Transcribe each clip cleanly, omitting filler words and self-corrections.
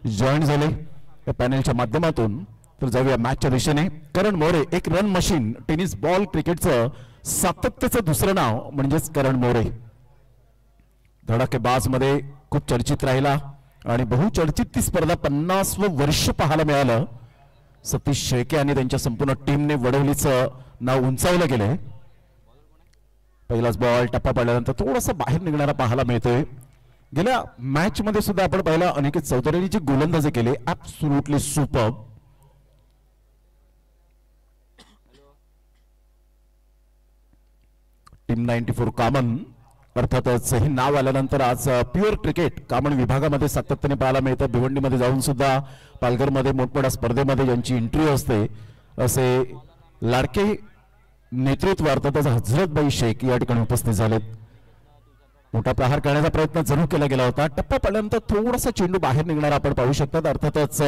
Join झाले या पॅनलच्या माध्यमातून. तर जाऊया मॅचच्या दिशेने. करण मोरे, एक रन मशीन, टेनिस बॉल क्रिकेटचं सातत्याचं दुसरं नाव म्हणजेच करण मोरे. धडाकेबाज मध्ये खूप चर्चित राहिला आणि बहुचर्चित ती स्पर्धा 50वं वर्ष पाहायला मिळालं. सतीश शेळके आणि त्यांच्या संपूर्ण टीमने वडवलीचं नाव उंचावलं गेलंय. पहिलाच बॉल टप्पा पडल्यानंतर थोडासा बाहेर निघणारा पाहायला मिळतोय. गेल्या मॅच मध्ये सुद्धा आपण पाहिलं अनिकेत चौधरीने जी गोलंदाजी केली ऍब्सोल्युटली सुपर. टीम 94 कामन अर्थातच हे नाव आल्यानंतर आज प्युअर क्रिकेट कामन विभागामध्ये सातत्याने पाहायला मिळतं. भिवंडीमध्ये जाऊन सुद्धा पालघरमध्ये मोठमोठ्या स्पर्धेमध्ये ज्यांची एंट्री असते असे लाडके नेतृत्व अर्थातच हजरतबाई शेख या ठिकाणी उपस्थित झालेत. मोठा प्रहार करण्याचा प्रयत्न जरूर केला गेला होता. टप्पा पडल्यानंतर थोडासा चेंडू बाहेर निघणारा आपण पाहू शकतात. अर्थातच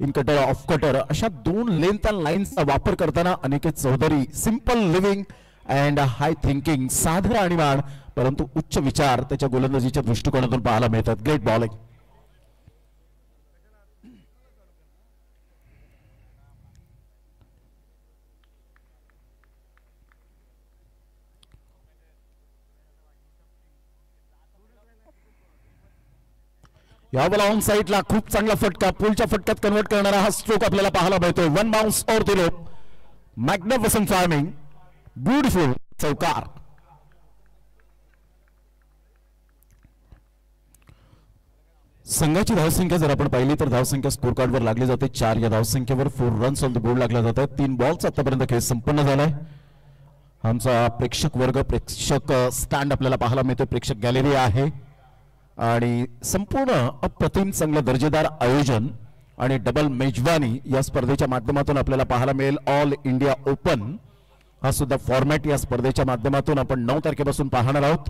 इन कटर ऑफ कटर अशा दोन लेंथ अँड लाईन्सचा वापर करताना Aniket Chaudhari simple living and high thinking, साधं आणीबाण परंतु उच्च विचार त्याच्या गोलंदाजीच्या दृष्टिकोनातून पाहायला मिळतात. Great bowling. यावेळेला ऑन साइडला खूप चांगला फटका, पुलच्या फटक्यात कन्वर्ट करणारा हा स्ट्रोक आपल्याला पाहायला मिळतोय. वन बाउन्स और दिलो, मॅग्निफिसंट फार्मिंग, ब्युटिफुल चौकार. संघाची धावसंख्या जर आपण पाहिली तर धावसंख्या स्कोर कार्डवर लागली जाते 4. या धावसंख्येवर 4 रन्स ऑन द बोर्ड लागल्या जातात. 3 बॉल्स आतापर्यंत खेळ संपन्न झालाय. आमचा प्रेक्षक वर्ग, प्रेक्षक स्टँड आपल्याला पाहायला मिळतो, प्रेक्षक गॅलरी आहे आणि संपूर्ण अप्रतिम चांगलं दर्जेदार आयोजन आणि डबल मेजवानी या स्पर्धेच्या माध्यमातून आपल्याला पाहायला मिळेल. ऑल इंडिया ओपन हा सुद्धा फॉर्मॅट या स्पर्धेच्या माध्यमातून आपण 9 तारखेपासून पाहणार आहोत.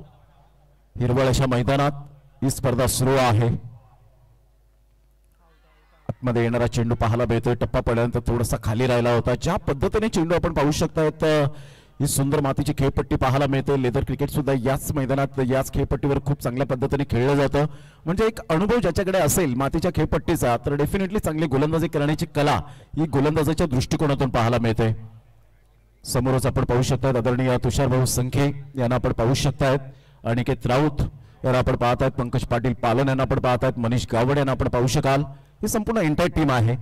हिरवळ अशा मैदानात ही स्पर्धा सुरू आहे. आतमध्ये येणारा चेंडू पाहायला मिळतोय. टप्पा पडल्यानंतर थोडासा खाली राहिला होता. ज्या पद्धतीने चेंडू आपण पाहू शकतायत, ही सुंदर मातीची खेळपट्टी पाहायला मिळते. लेदर क्रिकेट सुद्धा याच मैदानात याच खेळपट्टीवर खूप चांगल्या पद्धतीने खेळलं जातं. म्हणजे एक अनुभव ज्याच्याकडे असेल मातीच्या खेळपट्टीचा तर डेफिनेटली चांगली गोलंदाजी करण्याची कला ही गोलंदाजीच्या दृष्टिकोनातून पाहायला मिळते. समोरच आपण पाहू शकतात आदरणीय तुषार भाऊ संखे यांना आपण पाहू शकतायत, अनिकेत राऊत यांना आपण पाहतायत, पंकज पाटील पालन यांना आपण पाहतायत, मनीष गावड यांना आपण पाहू शकाल. ही संपूर्ण एंटायर टीम आहे.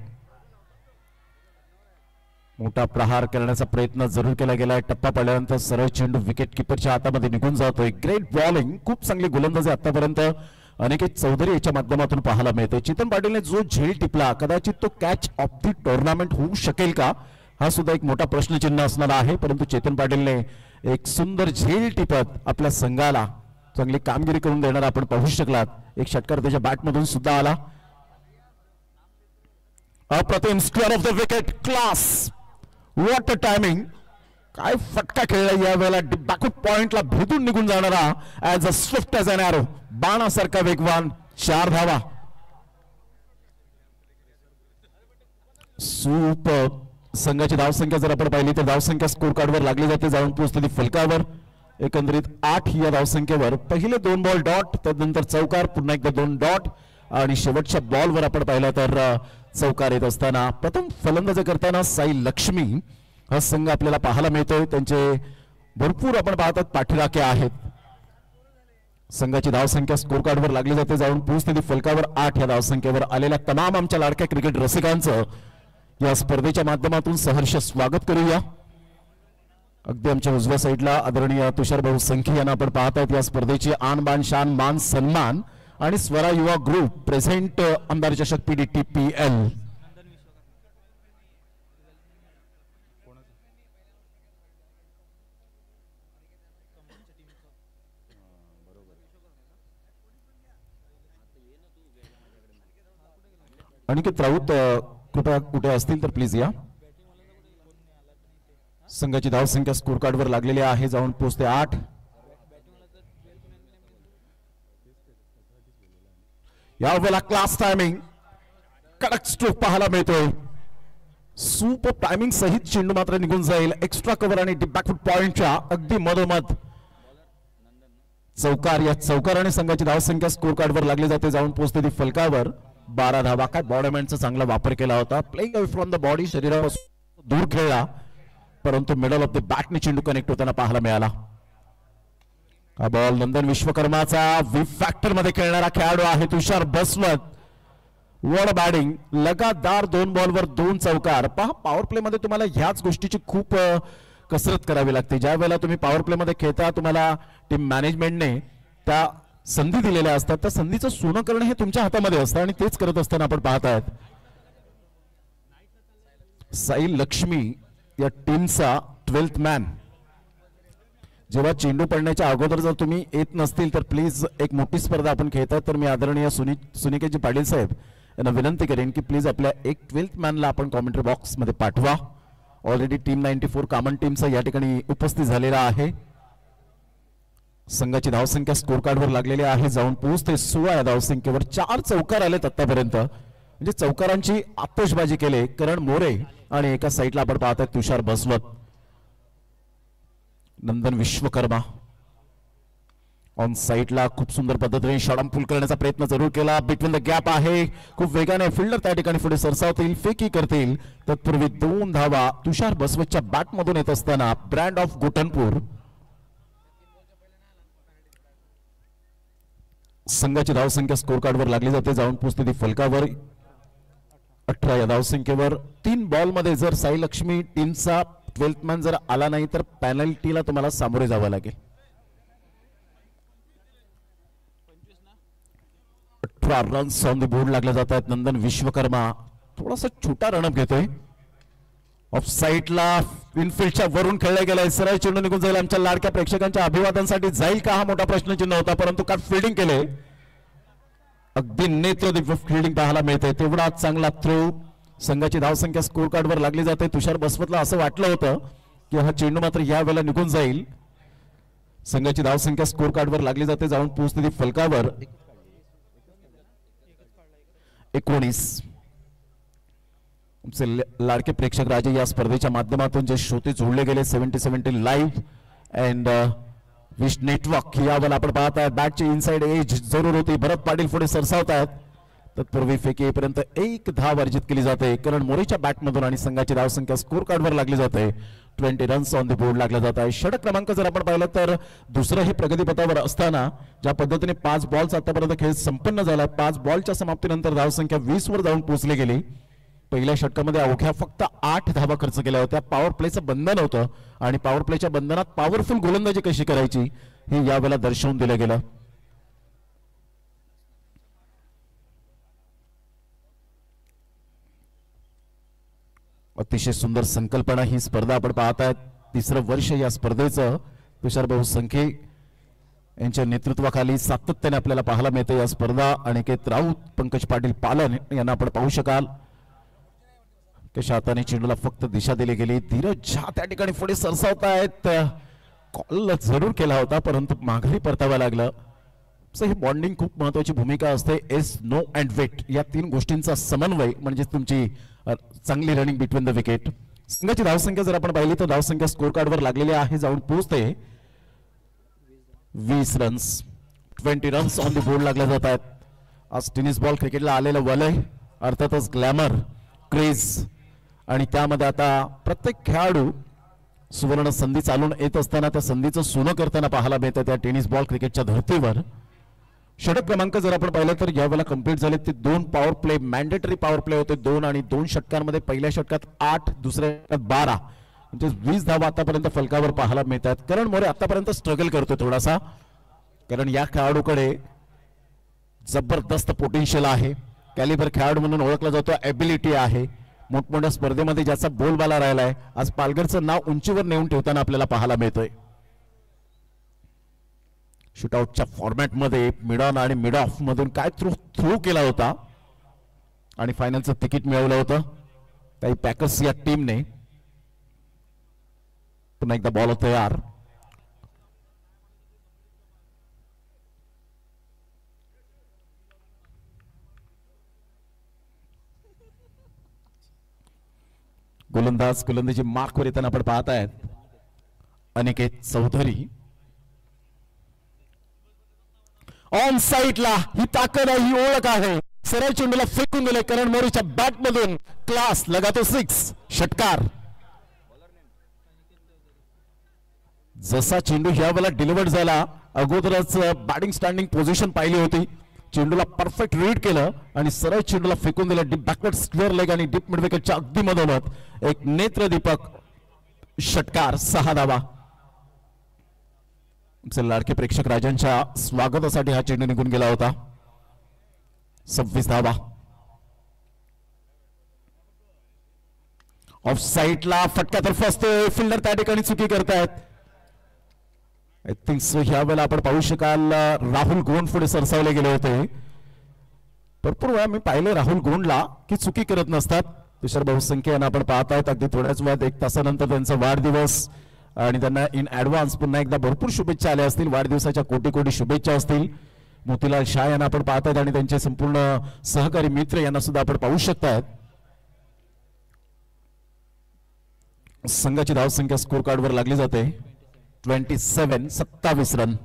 मोठा प्रहार करण्याचा प्रयत्न जरूर केला गेलाय. टप्पा पडल्यानंतर सरळ चेंडू विकेट किपरच्या हातामध्ये निघून जातोय. ग्रेट बॉलिंग, खूप चांगली गोलंदाजी आतापर्यंत अनिकेत चौधरी याच्या माध्यमातून पाहायला मिळते. चेतन पाटीलने जो झेल टिपला कदाचित तो कॅच ऑफ द टुर्नामेंट होऊ शकेल का हा सुद्धा एक मोठा प्रश्नचिन्ह असणार आहे. परंतु चेतन पाटीलने एक सुंदर झेल टिपत आपल्या संघाला चांगली कामगिरी करून देणारा आपण पाहू शकलात. एक षटकार त्याच्या बॅटमधून सुद्धा आला. अप्रतिम square off the wicket, class, what a timing. काय फटका खेळला यावेळेला. बॅकवर्ड पॉइंटला भेदून निघून जाणारा as a swift as an arrow, बाणासारखा वेगवान. 4 धावा. सुपर. संघाची धावसंख्या जर आपण पाहिली तर धावसंख्या स्कोर कार्डवर लागली जाते, जाऊन पोहोचते फलकावर. एकंदरीत 8 या धावसंख्येवर पहिले 2 बॉल डॉट, त्यानंतर चौकार, पुन्हा एकदा 2 डॉट आणि शेवटच्या बॉलवर आपण पाहिलं तर चौकार येत असताना प्रथम फलंदाजी करताना साई लक्ष्मी हा संघ आपल्याला पाहायला मिळतोय. त्यांचे भरपूर आपण पाहतात पाठीराखे आहेत. संघाची धावसंख्या स्कोर कार्डवर लागली जाते, जाऊन पोहोचते फलकावर. 8 या धावसंख्येवर आलेल्या तमाम आमच्या लाडक्या क्रिकेट रसिकांचं या स्पर्धेच्या माध्यमातून सहर्ष स्वागत करूया. अगदी आमच्या उजव्या साईडला आदरणीय तुषार भाऊ संखे यांना आपण पाहतायत. या स्पर्धेची आन बान शान मान सन्मान आणि स्वरा युवा ग्रुप प्रेझेंट आमदार चषक PDTPL. अनिकेत राऊत कृपया कुठे असतील तर प्लीज या. संघाची धावसंख्या स्कोर कार्डवर लागलेली आहे, जाऊन पोहोचते 8. यावेळेला क्लास टायमिंग, कडक स्ट्रोक पाहायला मिळतोय. सुपर टायमिंग सहित चेंडू मात्र निघून जाईल एक्स्ट्रा कव्हर आणि बॅकफुट पॉइंटच्या अगदी मधोमध. चौकार. या चौकाराने संघाची धावसंख्या स्कोर कार्डवर लागली जाते, जाऊन पोहोचते ती फलकावर. 12 धावा. काय बॉडीमॅनचा चांगला वापर केला होता. Playing away from the body, शरीरापासून दूर खेळला, परंतु मिडल ऑफ द बॅटने चेंडू कनेक्ट होताना पाहायला मिळाला. हा बॉल नंदन विश्वकर्माचा. वी फॅक्टर मध्ये खेळणारा खेळाडू आहे तुषार बसवत. वॉड बॅटिंग, लगातार 2 बॉलवर 2 चौकार. पहा, पॉवर प्ले मध्ये तुम्हाला ह्याच गोष्टीची खूप कसरत करावी लागते. ज्या वेळेला तुम्ही पॉवर प्ले मध्ये खेळता, तुम्हाला टीम मॅनेजमेंटने त्या संधी दिलेल्या असतात. त्या संधीचं सोनं करणं हे तुमच्या हातामध्ये असतं आणि तेच करत असताना आपण पाहत आहात साई लक्ष्मी या टीमचा 12th मॅन. जेव्हा चेंडू पडण्याच्या अगोदर जर तुम्ही येत नसतील तर प्लीज, एक मोठी स्पर्धा आपण खेळतात, तर मी आदरणीय सुनिकेजी पाटील साहेब यांना विनंती करेन की प्लीज आपल्या एक 12th मॅनला आपण कॉमेंट्री बॉक्स मध्ये पाठवा. ऑलरेडी टीम 94 कॉमन टीमचा या ठिकाणी उपस्थित झालेला आहे. संघाची धावसंख्या स्कोर कार्डवर लागलेली आहे. जाऊन पोहोचते 16 या धावसंख्येवर. 4 चौकार आलेत आतापर्यंत, म्हणजे चौकारांची आतषबाजी केली करण मोरे आणि एका साईडला आपण पाहतात तुषार बसवत. नंदन विश्वकर्मा ऑन साईडला खूप सुंदर पद्धतीने शॉट पुल करण्याचा प्रयत्न जरूर केला. बिटवीन द गॅप आहे, खूप वेगाने फिल्डर त्या ठिकाणी पुढे सरसावतील, फेकी करतील. तत्पूर्वी 2 धावा तुषार बसवतच्या बॅट मधून येत असताना ब्रँड ऑफ गोटनपूर. संघाची धावसंख्या स्कोर कार्डवर लागली जाते. जाऊन पोहोचते ती फलकावर 18 या धावसंख्येवर. 3 बॉल मध्ये जर साई लक्ष्मी टीमचा 12th मॅन जर आला नाही तर पेनल्टीला तुम्हाला सामोरे जावं लागेल. 18 रन्स ऑन द बोर्ड लागले जात आहेत. नंदन विश्वकर्मा थोडासा छोटा रनअप घेतोय. ऑफ साईडला इनफिल्डच्या वरून खेळला गेलाय. सरळ चेंडू निघून जाईल. आमच्या लाडक्या प्रेक्षकांच्या अभिवादनासाठी जाईल का हा मोठा प्रश्नचिन्ह होता, परंतु काय फिल्डिंग केले. अगदी नेत्रदीप फिल्डिंग पाहायला मिळते. तेवढा चांगला थ्रो. संघाची धावसंख्या स्कोर कार्डवर लागली जाते. तुषार बसवतला असं वाटलं होतं की हा चेंडू मात्र या वेळेला निघून जाईल. संघाची धावसंख्या स्कोर कार्डवर लागली जाते. जाऊन पोहोचते ती फलकावर 19. लाडके प्रेक्षक राजे, या स्पर्धेच्या माध्यमातून जे श्रोते जोडले गेले 70-70 लाईव्ह अँड विश नेटवर्क, यावर आपण पाहत आहात. बॅटची इनसाइड एज जरूर होती. भरत पाटील पुढे सरसावत आहेत. तत्पूर्वी फेकी येईपर्यंत 1 धाव अर्जित केली जाते करण मोरेच्या बॅटमधून आणि संघाची धावसंख्या स्कोर कार्डवर लागली जाते. 20 रन्स ऑन द बोर्ड लागला जात आहे. षटक क्रमांक जर आपण पाहिलं तर दुसरंही प्रगतीपथावर असताना ज्या पद्धतीने 5 बॉल्स आतापर्यंत खेळ संपन्न झाला, 5 बॉलच्या समाप्तीनंतर धावसंख्या 20 वर जाऊन पोहोचली गेली. पहिल्या षटकामध्ये अवघ्या फक्त 8 धावा खर्च केल्या होत्या. पॉवर प्लेचं बंधन होतं आणि पॉवर प्लेच्या बंधनात पॉवरफुल गोलंदाजी कशी करायची हे यावेळेला दर्शवून दिलं गेलं. अतिशय सुंदर संकल्पना ही स्पर्धा आपण पाहतायत. 3रं वर्ष या स्पर्धेचं तुषार भाऊ संखे यांच्या नेतृत्वाखाली सातत्याने आपल्याला पाहायला मिळते. या स्पर्धा अनिकेत राऊत, पंकज पाटील पालन यांना आपण पाहू शकाल. कशा हाताने चेंडूला फक्त दिशा दिली गेली. धीरज झा त्या ठिकाणी पुढे सरसावत आहेत. कॉल जरूर केला होता परंतु माघारी परतावं लागलं. ही बॉन्डिंग खूप महत्वाची भूमिका असते. एस, नो अँड वेट या 3 गोष्टींचा समन्वय म्हणजे तुमची चांगली रनिंग बिटवीन द विकेट. संघाची धावसंख्या जर आपण पाहिली तर धावसंख्या स्कोर कार्डवर लागलेली आहे. जाऊन पोहोचते 20 runs. 20 runs on the board लागले जात आहेत. आज टेनिस बॉल क्रिकेटला आलेलं वलय, अर्थातच ग्लॅमर, क्रेज आणि त्यामध्ये आता प्रत्येक खेळाडू सुवर्ण संधी चालून येत असताना त्या संधीचं सोनं करताना पाहायला मिळतं त्या टेनिस बॉल क्रिकेटच्या धर्तीवर. षटक क्रमांक जर आपण पाहिलं तर यावेळेला कंप्लीट झाले ते 2 power play, mandatory power play होते 2 आणि 2 षटकांमध्ये. पहिल्या षटकात 8, दुसऱ्या षटकात 12 म्हणजे 20 धावा आतापर्यंत फलकावर पाहायला मिळतात. करण मोरे आतापर्यंत स्ट्रगल करतोय थोडासा, कारण या खेळाडूकडे जबरदस्त पोटेन्शियल आहे. कॅलिबर खेळाडू म्हणून ओळखला जातो. एबिलिटी आहे. मोठमोठ्या स्पर्धेमध्ये ज्याचा बोलबाला राहिलाय, आज पालघरचं नाव उंचीवर नेऊन ठेवताना आपल्याला पाहायला मिळतोय. शूटआउटच्या फॉर्मॅटमध्ये मिड ऑन आणि मिड ऑफ मधून काय थ्रो केला होता आणि फायनलचं तिकीट मिळवलं होतं काही पॅकर्स या टीमने. पुन्हा एकदा बॉल तयार. गोलंदाजी मार्कवर येताना आपण पाहत आहेत अनिकेत चौधरी. ऑन साइडला ही ताकद आहे, ही ओळख आहे. सरळ चेंडूला फेकून दिले करण मोरेच्या बॅट मधून. क्लास लगातो 6 षटकार. जसा चेंडू ह्या वेळेला डिलिव्हर्ड झाला अगोदरच बॅटिंग स्टँडिंग पोझिशन पाहिली होती. चेंडूला परफेक्ट रीड केलं आणि सरळ चेंडूला फेकून दिलं डीप बॅकवर्ड स्क्वेअर लेग आणि डीप मिड विकेटच्या अगदी मधोमध एक नेत्रदीपक षटकार. 6 धावा. लाडके प्रेक्षक राजांच्या स्वागतासाठी हा चेंडू निघून गेला होता. 26 धावा. ऑफ साईडला फटक्यातर्फे असतोय. फिल्डर त्या ठिकाणी चुकी करतायत. आय थिंक सो ह्या वेळेला आपण पाहू शकाल राहुल गोंड पुढे सरसावले गेले होते. भरपूर वेळा मी पाहिले राहुल गोंडला की चुकी करत नसतात. तुषार बहुसंख्य यांना आपण पाहतायत अगदी थोड्याच वेळात 1 तासानंतर त्यांचा वाढदिवस आणि त्यांना इन ऍडव्हान्स पुन्हा एकदा भरपूर शुभेच्छा आल्या असतील. वाढदिवसाच्या कोटी कोटी शुभेच्छा असतील. मोतीलाल शाह यांना आपण पाहतायत आणि त्यांचे संपूर्ण सहकारी मित्र यांना सुद्धा आपण पाहू शकतायत. संघाची धावसंख्या स्कोर कार्डवर लागली जाते 27 रन.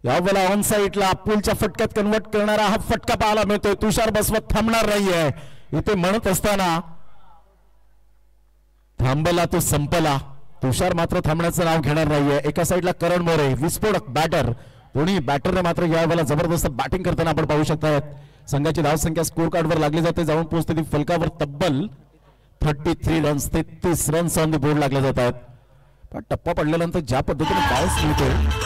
यावेळेला ऑन साईडला पुलच्या फटक्यात कन्वर्ट करणारा हा फटका पाहायला मिळतोय. तुषार बसवत थांबणार नाहीये. इथे म्हणत असताना थांबला तो संपला. तुषार मात्र थांबण्याचं नाव घेणार नाहीये. एका साईडला करण मोरे विस्फोटक बॅटर. दोन्ही बॅटरने मात्र यावेळेला जबरदस्त बॅटिंग करताना आपण पाहू शकता. संघाची धावसंख्या स्कोर कार्डवर लागली जाते. जाऊन पोहोचते ती फलकावर तब्बल 33 runs. 33 runs on the board लागले जात आहेत. पण टप्पा पडल्यानंतर ज्या पद्धतीने पाऊस मिळतो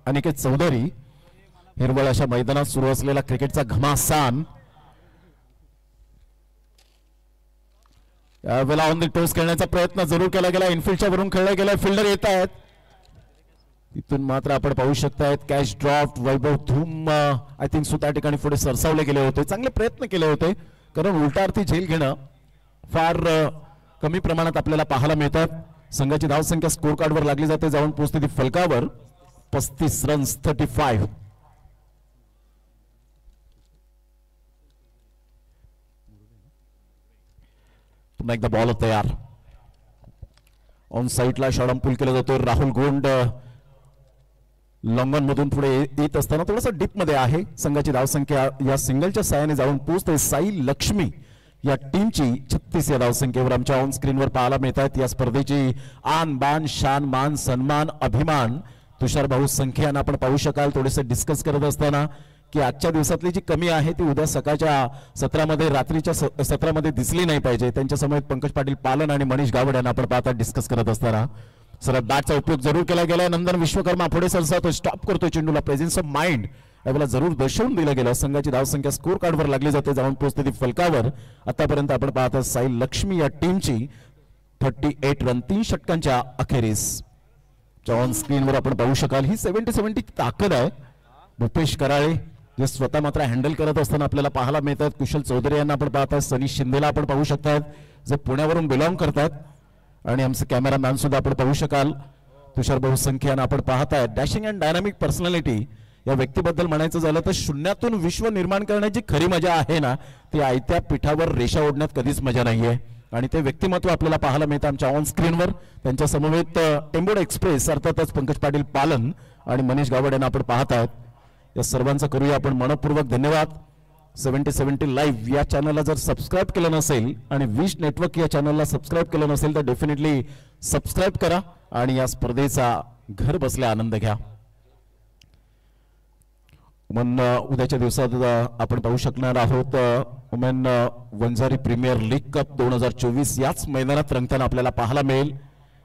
अनिकेत चौधरी हिरवळ अशा मैदानात सुरू असलेला क्रिकेटचा घमासान यावेळेला ऑन द टोस खेळण्याचा प्रयत्न जरूर केला गेला. इनफिल्डच्या वरून खेळला गेला. फिल्डर येत आहेत तिथून मात्र आपण पाहू शकतायत कॅच ड्रॉप. वैभव धूम आय थिंक सो त्या ठिकाणी पुढे सरसावले गेले होते. चांगले प्रयत्न केले होते कारण उलटा अर्थी झेल घेणं फार कमी प्रमाणात आपल्याला पाहायला मिळतात. संघाची धावसंख्या स्कोर कार्डवर लागली जाते. जाऊन पोहोचते ती फलकावर 35 रन्स 35. पुन्हा एकदा बॉल तयार. ऑन साईडला शॉर्ट पूल केला जातो. राहुल गोंड लॉंगॉन मधून पुढे येत असताना थोडासा डीप मध्ये आहे. संघाची धावसंख्या या सिंगलच्या साहाय्याने जाऊन पोहोचते. साई लक्ष्मी या टीमची 36 या धावसंख्येवर आमच्या ऑन स्क्रीनवर पाहायला मिळतात. या स्पर्धेची आन बान शान मान सन्मान अभिमान तुषार बहुसंख्य यांना आपण पाहू शकाल. थोडेसे डिस्कस करत असताना की आजच्या दिवसातली जी कमी आहे ती उद्या सकाळच्या सत्रामध्ये रात्रीच्या सत्रामध्ये दिसली नाही पाहिजे. त्यांच्या समोर पंकज पाटील पालन आणि मनीष गावड यांना आपण पाहता डिस्कस करत असताना. सर बॅटचा उपयोग जरूर केला गेला. नंदन विश्वकर्मा पुढे सरसावतो. स्टॉप करतो चेंडूला. प्रेझेन्स ऑफ माइंड यावेळेला जरूर दर्शवून दिलं गेलं. संघाची धावसंख्या स्कोर कार्डवर लागली जाते. जाऊन पोहोचते ती फलकावर. आतापर्यंत आपण पाहता साई लक्ष्मी या टीमची 38 रन 3 षटकांच्या अखेरीस. ऑन स्क्रीनवर आपण पाहू शकाल ही 70 ताकद आहे. भूपेश कराळे जे स्वतः मात्र हँडल करत असताना आपल्याला पाहायला मिळतात. कुशल चौधरी यांना आपण पाहतात. सनी शिंदेला आपण पाहू शकतात जे पुण्यावरून बिलॉंग करतात. आणि आमचे कॅमेरामॅन सुद्धा आपण पाहू शकाल तुषार बहुसंख्य यांना आपण पाहताय. डॅशिंग अँड डायनामिक पर्सनॅलिटी या व्यक्तीबद्दल म्हणायचं झालं तर शून्यातून विश्व निर्माण करण्याची खरी मजा आहे ना ती आयत्या पिठावर रेषा ओढण्यात कधीच मजा नाहीये. आणि ते व्यक्तिमत्व आपल्याला पाहायला मिळतं आमच्या ऑन स्क्रीनवर. त्यांच्या समवेत टेंबोड एक्सप्रेस अर्थातच पंकज पाटील पालन आणि मनीष गावड यांना आपण पाहतायत. या सर्वांचा करूया आपण मनपूर्वक धन्यवाद. 70 लाईव्ह या चॅनलला जर सबस्क्राईब केलं नसेल आणि विश नेटवर्क या चॅनलला सबस्क्राईब केलं नसेल तर डेफिनेटली सबस्क्राईब करा आणि या स्पर्धेचा घर बसल्या आनंद घ्या. वुमेन उद्याच्या दिवसात आपण पाहू शकणार आहोत women Vanjari premier league cup 2024 याच मैदानात रंगताना आपल्याला पाहायला मिळेल.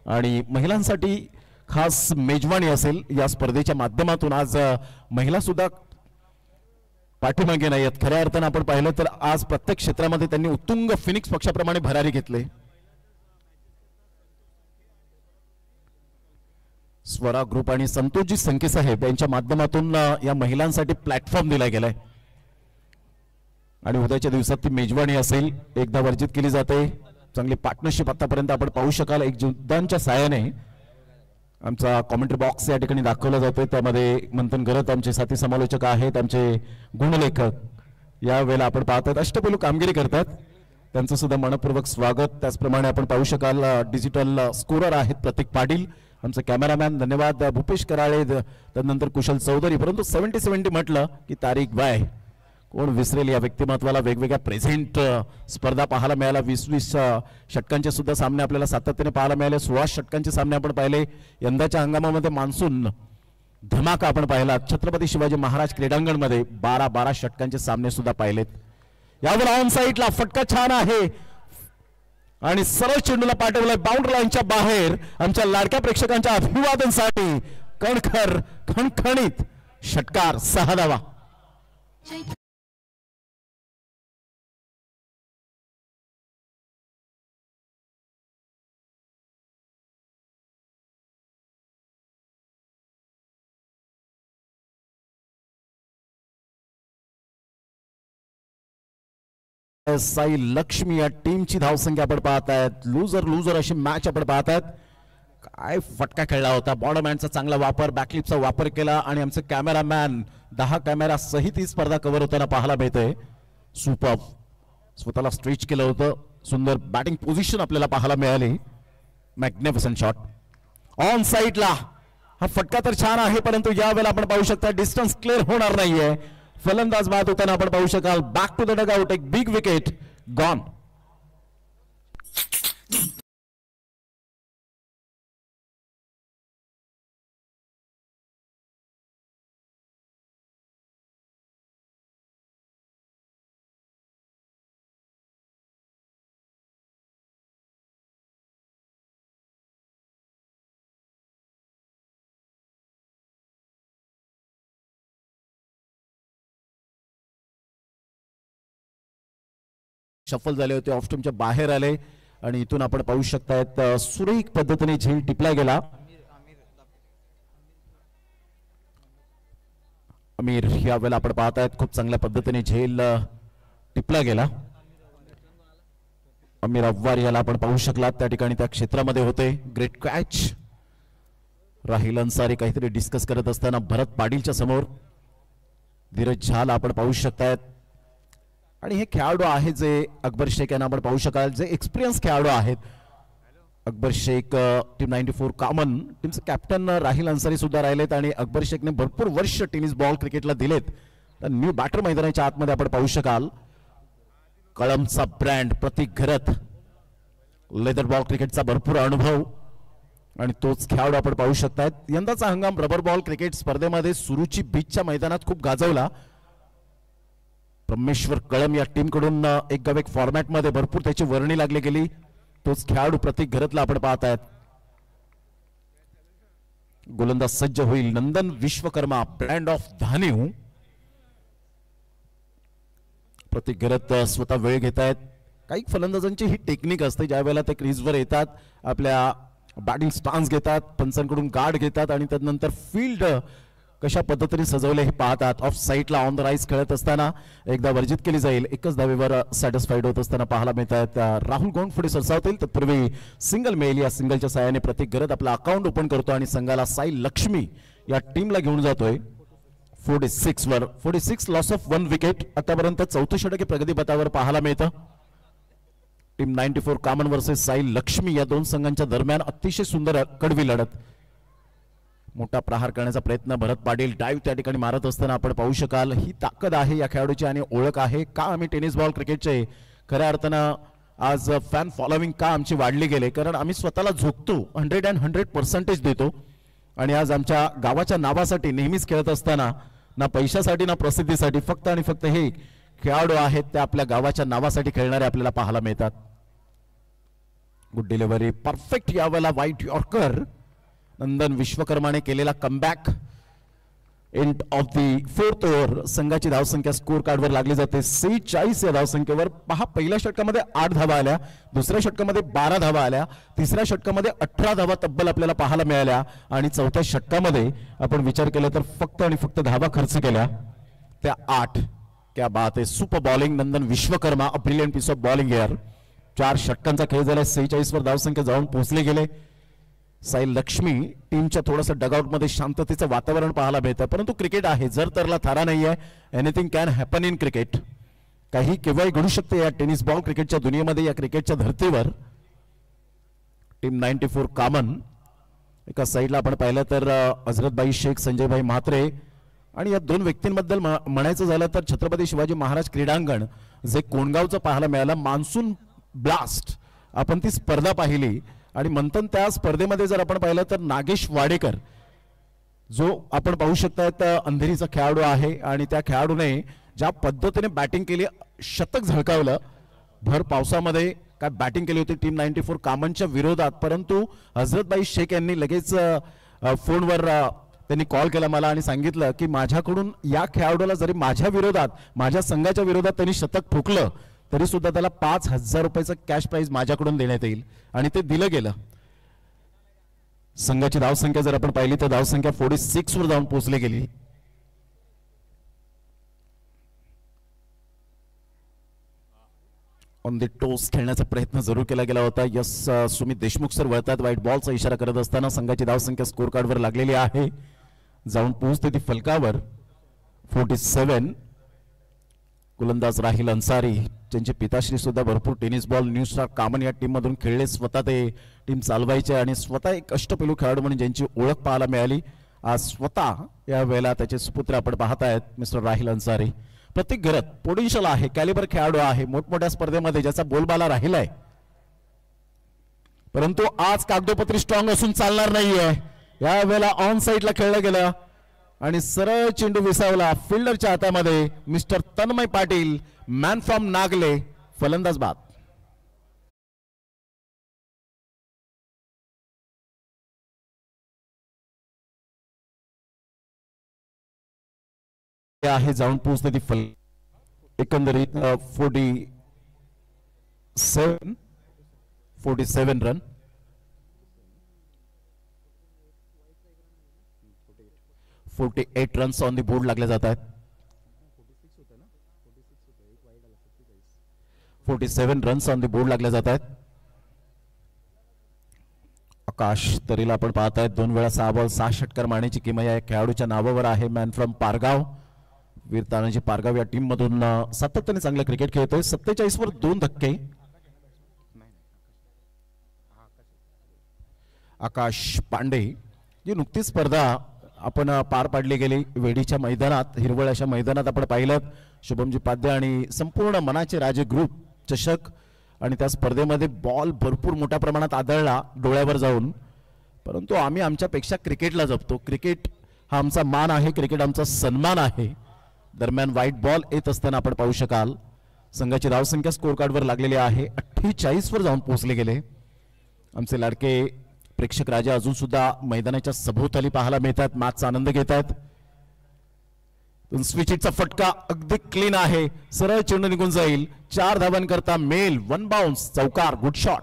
आणि महिलांसाठी खास मेजवानी असेल या स्पर्धेच्या माध्यमातून. आज महिला सुद्धा पाठीमागे नाही आहेत. खऱ्या अर्थानं आपण पाहिलं तर आज प्रत्येक क्षेत्रामध्ये त्यांनी उत्तुंग फिनिक्स पक्षाप्रमाणे भरारी घेतले. स्वरा ग्रुप आणि संतोषजी संके साहेब यांच्या माध्यमातून या महिलांसाठी प्लॅटफॉर्म दिला गेलाय आणि उद्याच्या दिवसात ती मेजवानी असेल. एकदा वर्जित केली जाते. चांगली पार्टनरशिप आतापर्यंत आपण पाहू शकाल. एक जुद्धांच्या साहाय्याने आमचा कॉमेंट्री बॉक्स या ठिकाणी दाखवला जातोय. त्यामध्ये मंथन गरत आमचे साथी समालोचक आहेत, आमचे गुणलेखक यावेळेला आपण पाहतात अष्टपैलू कामगिरी करतात. त्यांचं सुद्धा मनपूर्वक स्वागत. त्याचप्रमाणे आपण पाहू शकाल डिजिटल स्कोरर आहेत प्रतीक पाटील, आमचे कॅमेरामॅन धन्यवाद भूपेश कराळे, त्यानंतर कुशल चौधरी. परंतु 70-70 म्हटलं की तारीख बाय कोण विसरेल या व्यक्तिमत्वाला. वेगवेगळ्या प्रेझेंट स्पर्धा पाहायला मिळाल्या. 20-20 षटकांचे सुद्धा सामने आपल्याला सातत्याने पाहायला मिळाले. 16 षटकांचे सामने आपण पाहिले. यंदाच्या हंगामामध्ये मान्सून धमाका आपण पाहिला. छत्रपती शिवाजी महाराज क्रीडांगणमध्ये 12-12 षटकांचे सामने सुद्धा पाहिलेत. यावर ऑन साईडला फटका छान आहे आणि सरळ चेंडूला पाठवलाय बाउंड्री लाईनच्या बाहेर. आमच्या लाडक्या प्रेक्षकांच्या अभिवादनासाठी कणखर खणखणीत षटकार 6 धावा. साई लक्ष्मी या टीमची धावसंख्या आपण पाहतायत. लूजर अशी मॅच आपण पाहतायत. काय फटका खेळला होता. बॉर्डरमॅनचा चांगला वापर, बॅकलिपचा वापर केला आणि आमचे कॅमेरामॅन 10 कॅमेरा सहित ही स्पर्धा कव्हर होताना पाहायला मिळतंय. सुपर स्वतःला स्ट्रेच केलं होतं. सुंदर बॅटिंग पोझिशन आपल्याला पाहायला मिळाली. मॅग्निफिसंट शॉट ऑन साईडला. हा फटका तर छान आहे परंतु यावेळेला आपण पाहू शकता डिस्टन्स क्लिअर होणार नाहीये. फलंदाज बाद होताना आपण पाहू शकाल. Back to the dugout. एक बिग विकेट गॉन. शफल झाले होते, ऑफ स्टंपच्या बाहेर आले आणि इथून आपण पाहू शकतायत सुरेख पद्धतीने झेल टिपला गेला. अमीर यावेळेला आपण पाहतायत खूप चांगल्या पद्धतीने झेल टिपला गेला. अमीर अव्वार याला आपण पाहू शकलात त्या ठिकाणी त्या क्षेत्रामध्ये होते. Great catch. राहिल अन्सारी काहीतरी डिस्कस करत असताना भरत पाटीलच्या समोर. धीरज झाला आपण पाहू शकतायत आणि हे खेळाडू आहेत जे अकबर शेख यांना आपण पाहू शकाल जे एक्सपिरियन्स खेळाडू आहेत. अकबर शेख टीम 94 कॉमन टीमचे कॅप्टन राहिल अन्सारी सुद्धा राहिलेत आणि अकबर शेखने भरपूर वर्ष टेनिस बॉल क्रिकेटला दिलेत. तर न्यू बॅटर मैदानाच्या आतमध्ये आपण पाहू शकाल कळमचा ब्रँड प्रतीक घरत, लेदर बॉल क्रिकेटचा भरपूर अनुभव आणि तोच खेळाडू आपण पाहू शकतायत. यंदाचा हंगाम रबर बॉल क्रिकेट स्पर्धेमध्ये सुरुची बीचच्या मैदानात खूप गाजवला. परमेश्वर कळम या टीम कडून एक गाव एक फॉर्मॅट मध्ये भरपूर त्याची वर्णी लागली गेली. तोच खेळाडू प्रतीक घरतला आपण पाहतायत. गोलंदाज सज्ज होईल नंदन विश्वकर्मा ब्रँड ऑफ धान्यू. प्रतीक घरत स्वतः वेळ घेत आहेत. काही फलंदाजांची ही टेक्निक असते ज्या वेळेला ते क्रीजवर येतात आपल्या बॅटिंग स्टान्स घेतात, पंचांकडून गार्ड घेतात आणि त्यानंतर फील्ड कशा पद्धतीने सजवले हे पाहतात. ऑफ साईडला ऑन द राईज खेळत असताना एकदा वर्जित केली जाईल. एकच धावेवर सॅटिस्फाईड होत असताना पाहायला मिळतात. राहुल गोंडफुडे सरसावतील तत्पूर्वी सिंगल मेल या सिंगलच्या साहाय्याने प्रतीक घरत आपला अकाउंट ओपन करतो आणि संघाला साई लक्ष्मी या टीमला घेऊन जातोय. 46 वर 46 लॉस ऑफ 1 विकेट. आतापर्यंत 34 षटके प्रगतीपथावर पाहायला मिळतं. Team 94 common versus Sai Lakshmi या दोन संघांच्या दरम्यान अतिशय सुंदर कडवी लढत. मोठा प्रहार करण्याचा प्रयत्न भरत पाटील डाईव्ह त्या ठिकाणी मारत असताना आपण पाहू शकाल. ही ताकद आहे या खेळाडूची आणि ओळख आहे का आम्ही टेनिस बॉल क्रिकेटचे खऱ्या अर्थानं आज फॅन फॉलोविंग का आमची वाढली गेले कारण आम्ही स्वतःला झोकतो 100% देतो आणि आज आमच्या गावाच्या नावासाठी नेहमीच खेळत असताना ना पैशासाठी ना प्रसिद्धीसाठी फक्त आणि फक्त हे खेळाडू आहेत ते आपल्या गावाच्या नावासाठी खेळणारे आपल्याला पाहायला मिळतात. गुड डिलिव्हरी परफेक्ट यावेळेला वाईट यॉर्कर. नंदन विश्वकर्माने केलेला comeback end of the fourth over संघाची धावसंख्या स्कोर कार्डवर लागली जाते 46 या धावसंख्येवर. पहा, पहिल्या षटकामध्ये 8 धावा आल्या, दुसऱ्या षटकामध्ये 12 धावा आल्या, तिसऱ्या षटकामध्ये 18 धावा तब्बल आपल्याला पाहायला मिळाल्या आणि चौथ्या षटकामध्ये आपण विचार केला तर फक्त आणि फक्त धावा खर्च केल्या त्या 8. क्या बात आहे, super bowling Nandan Vishwakarma, a brilliant piece of bowling here. 4 षटकांचा खेळ झाला, 46 वर धावसंख्या जाऊन पोहोचले गेले. साई लक्ष्मी टीमच्या थोडंसं डगआउट मध्ये शांततेचं वातावरण पाहायला मिळतं, परंतु क्रिकेट आहे, जर तरला थारा नाहीये. Anything can happen in cricket. काही केव्हाही घडू शकते या टेनिस बॉल क्रिकेटच्या दुनियेमध्ये, या क्रिकेटच्या धर्तीवर. टीम 94 कामन एका साईडला आपण पाहिलं तर हजरतबाई शेख, संजयभाई म्हात्रे, आणि या दोन व्यक्तींबद्दल म्हणायचं झालं तर छत्रपती शिवाजी महाराज क्रीडांगण जे कोणगावचं पाहायला मिळालं. मान्सून ब्लास्ट आपण ती स्पर्धा पाहिली आणि मंथन त्या स्पर्धेमध्ये जर आपण पाहिलं तर नागेश वाडेकर जो आपण पाहू शकतात अंधेरीचा खेळाडू आहे आणि त्या खेळाडूने ज्या पद्धतीने बॅटिंग केली, शतक झळकावलं. भर पावसामध्ये काय बॅटिंग केली होती टीम 94 कामनच्या विरोधात, परंतु हजरतबाई शेख यांनी लगेच फोनवर त्यांनी कॉल केला मला आणि सांगितलं की माझ्याकडून या खेळाडूला जरी माझ्या विरोधात, माझ्या संघाच्या विरोधात त्यांनी शतक ठोकलं तरी सुद्धा त्याला 5,000 रुपयाचं कॅश प्राइज माझ्याकडून देण्यात येईल, आणि ते दिलं गेलं. संघाची धावसंख्या जर आपण पाहिली तर धावसंख्या 46 वर जाऊन पोहोचली गेली. ऑन द टोस खेळण्याचा प्रयत्न जरूर केला गेला होता. यस, सुमित देशमुख सर वळतात, व्हाईट बॉलचा इशारा करत असताना संघाची धावसंख्या स्कोर कार्डवर लागलेली आहे, जाऊन पोहोचते ती फलकावर 47. गोलंदाज राहिल अन्सारी, ज्यांचे पिताश्री सुद्धा भरपूर टेनिस बॉल न्यू स्टार कामन या टीम मधून खेळले, स्वतः ते टीम चालवायचे आणि स्वतः एक अष्टपैलू खेळाडू म्हणून ज्यांची ओळख पाहायला मिळाली. आज स्वतः या वेळेला त्याचे सुपुत्र आपण पाहतायत मिस्टर राहिल अन्सारी. प्रत्येक घरात पोटेन्शियल आहे, कॅलिबर खेळाडू आहे, मोठमोठ्या स्पर्धेमध्ये ज्याचा बोलबाला राहिलाय, परंतु आज कागदोपत्री स्ट्रॉंग असून चालणार नाहीये. या वेळेला ऑन साइडला खेळलं गेलं आणि सरळ चेंडू विसावला फिल्डरच्या हातामध्ये. Mister Tanmay Patil, man from Nagle, फलंदाज बाद. आहे जाऊन पोहोचते ती फल. एकंदरीत 47 run, 48 runs on the board लागले जात आहेत. 47 रन्स ऑन दी बोर्ड लागले जात आहेत. आकाश तरीला आपण पाहतायत 2 वेळा 6 बॉल 6 षटकार मारण्याची किमया या खेळाडूच्या नावावर आहे. मॅन फ्रॉम पारगाव, वीर तानाजी पारगाव या टीम मधून सातत्याने चांगलं क्रिकेट खेळतोय. 47 वर 2 धक्के. आकाश पांडे, जी नुकतीच स्पर्धा आपण पार पाडली गेली वेडीच्या मैदानात, हिरवळ अशा मैदानात आपण पाहिलं शुभमजी पाद्य आणि संपूर्ण मनाचे राजे ग्रुप चषक, आणि त्या स्पर्धेमध्ये बॉल भरपूर मोठ्या प्रमाणात आदळला डोळ्यावर जाऊन, परंतु आम्ही आमच्यापेक्षा क्रिकेटला जपतो. क्रिकेट हा आमचा मान आहे, क्रिकेट आमचा सन्मान आहे. दरम्यान व्हाईट बॉल येत असताना आपण पाहू शकाल संघाची धावसंख्या स्कोर कार्डवर लागलेली आहे 48 वर जाऊन पोहोचले गेले. आमचे लाडके प्रेक्षक राजा अजून सुद्धा मैदानाच्या सभोवताली पाहायला मिळतात, मॅचचा आनंद घेतात. स्विच हिटचा फटका अगदी क्लीन आहे, सरळ चेंडू निघून जाईल. 4 धावांकरता मेल, 1 बाउन्स, चौकार, गुड शॉट.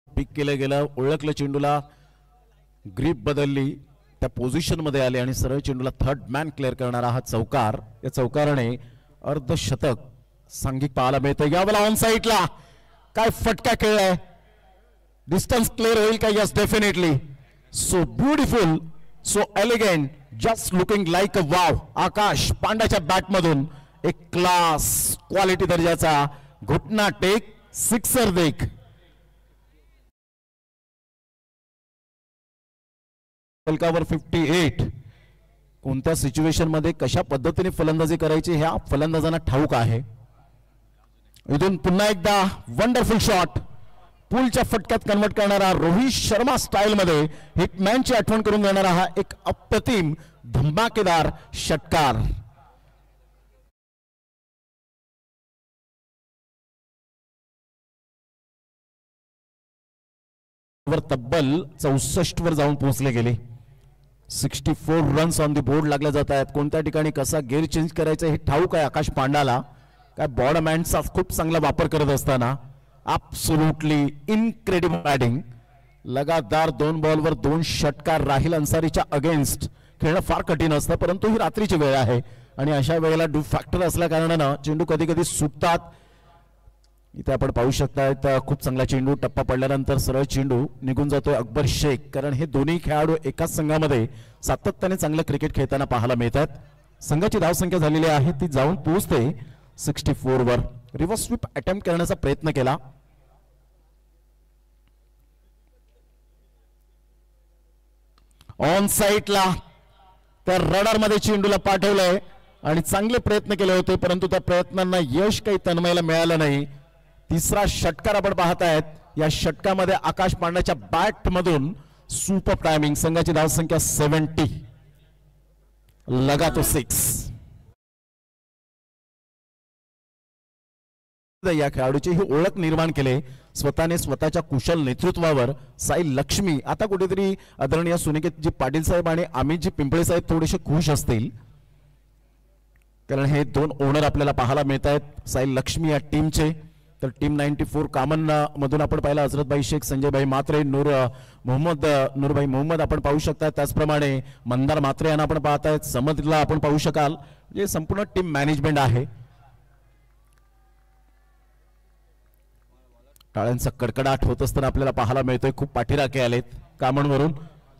पिक केलं गेलं, ओळखलं चेंडूला, ग्रीप बदलली, त्या पोझिशन मध्ये आले आणि सरळ चेंडूला थर्ड मॅन क्लिअर करणारा हा चौकार. या चौकाराने अर्धशतक सांघिक पाहायला मिळतं. यावेळेला ऑन साइडला काय फटका खेळलाय, डिस्टन्स क्लिअर होईल का? Yes, definitely. So beautiful, so elegant, just looking like a wow. Akash पांड्याच्या बॅट मधून एक क्लास क्वालिटी दर्जाचा घुटना टेक सिक्सर देख. फलकावर 58. कोणत्या सिच्युएशन मध्ये कशा पद्धतीने फलंदाजी करायची ह्या फलंदाजांना ठाऊक आहे. इथून पुन्हा एकदा वंडरफुल शॉट, पुलच्या फटक्यात कन्वर्ट करणारा रोहित शर्मा स्टाईल मध्ये हिटमॅनची आठवण करून देणारा हा एक अप्रतिम धमाकेदार षटकार. तब्बल 64 वर जाऊन पोहोचले गेले. 64 रन्स ऑन दी बोर्ड लागले जात आहेत. कोणत्या ठिकाणी कसा गेअर चेंज करायचं हे ठाऊक आहे आकाश पांडाला. काय बॉडमॅनचा खूप चांगला वापर करत असताना ॲब्सोल्युटली इनक्रेडिबल बॅटिंग. लगातार 2 बॉलवर 2 षटकार. राहिल अन्सारीच्या अगेन्स्ट खेळणं फार कठीण असतं, परंतु ही रात्रीची वेळ आहे आणि अशा वेळेला डू फॅक्टर असल्या कारणानं चेंडू कधी कधी सुटतात. इथे आपण पाहू शकताय खूप चांगला चेंडू. टप्पा पडल्यानंतर सरळ चेंडू निघून जातोय अकबर शेख, कारण हे दोन्ही खेळाडू एकाच संघामध्ये सातत्याने चांगलं क्रिकेट खेळताना पाहायला मिळतात. संघाची धावसंख्या झालेली आहे ती जाऊन पोहोचते 64 वर. रिव्हर्स स्वीप अटेम्प्ट करण्याचा प्रयत्न केला. ऑन साइडला त्या रडार मध्ये चेंडूला पाठवलंय आणि चांगले प्रयत्न केले होते, परंतु त्या प्रयत्नांना यश काही तन्मयला मिळालं नाही. तिसरा षटकार आपण पाहतायत. या षटकामध्ये आकाश पांड्याच्या बॅट मधून सुपर टायमिंग. संघाची धावसंख्या 70. लगा तो 6. या खेळाडूची ही ओळख निर्माण केले स्वतःने स्वतःच्या कुशल नेतृत्वावर. साई लक्ष्मी आता कुठेतरी आदरणीय सुनिकेतजी पाटील साहेब आणि अमितजी पिंपळे साहेब थोडेसे खुश असतील, कारण हे 2 ओनर आपल्याला पाहायला मिळत आहेत साई लक्ष्मी या टीमचे. तर टीम 94 कामन मधून आपण पाहिलं हजरतभाई शेख, संजयभाई मात्रे, नूरभाई मोहम्मद आपण पाहू शकता. त्याचप्रमाणे मंदार मात्रे यांना आपण पाहतायत. समदला आपण पाहू शकाल. म्हणजे संपूर्ण टीम मॅनेजमेंट आहे. टाळ्यांचा कडकडाट होत असताना आपल्याला पाहायला मिळतोय. खूप पाठीराखे आलेत कामनवरून.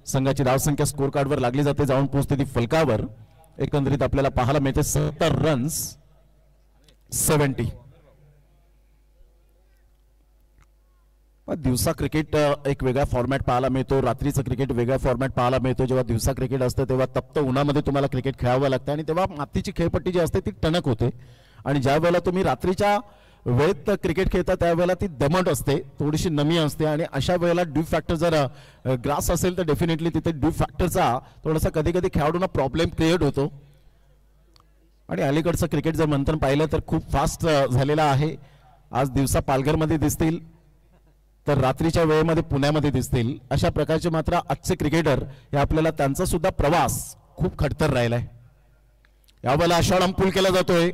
संघाची धावसंख्या स्कोर कार्डवर लागली जाते, जाऊन पोहोचते ती फलकावर. एकंदरीत आपल्याला पाहायला मिळते 70 रन्स 70. दिवसा क्रिकेट एक वेगळा फॉर्मॅट पाहायला मिळतो, रात्रीचं क्रिकेट वेगळा फॉर्मॅट पाहायला मिळतो. जेव्हा दिवसा क्रिकेट असतं तेव्हा तप्त उन्हामध्ये तुम्हाला क्रिकेट खेळावं लागतं आणि तेव्हा मातीची खेळपट्टी जी असते ती टणक होते. आणि ज्या वेळेला तुम्ही रात्रीच्या वेळेत क्रिकेट खेळता त्यावेळेला ती दमट असते, थोडीशी नमी असते. आणि अशा वेळेला ड्यू फॅक्टर जर ग्रास असेल तर डेफिनेटली तिथे ड्यू फॅक्टरचा थोडासा कधी कधी खेळाडूंना प्रॉब्लेम क्रिएट होतो. आणि अलीकडचं क्रिकेट जर मंथन पाहिलं तर खूप फास्ट झालेला आहे. आज दिवसा पालघरमध्ये दिसतील तर रात्रीच्या वेळेमध्ये पुण्यामध्ये दिसतील. अशा प्रकारचे मात्र आजचे क्रिकेटर हे आपल्याला त्यांचा सुद्धा प्रवास खूप खडतर राहिलाय. यावेळेला शॉट पूल केला जातोय.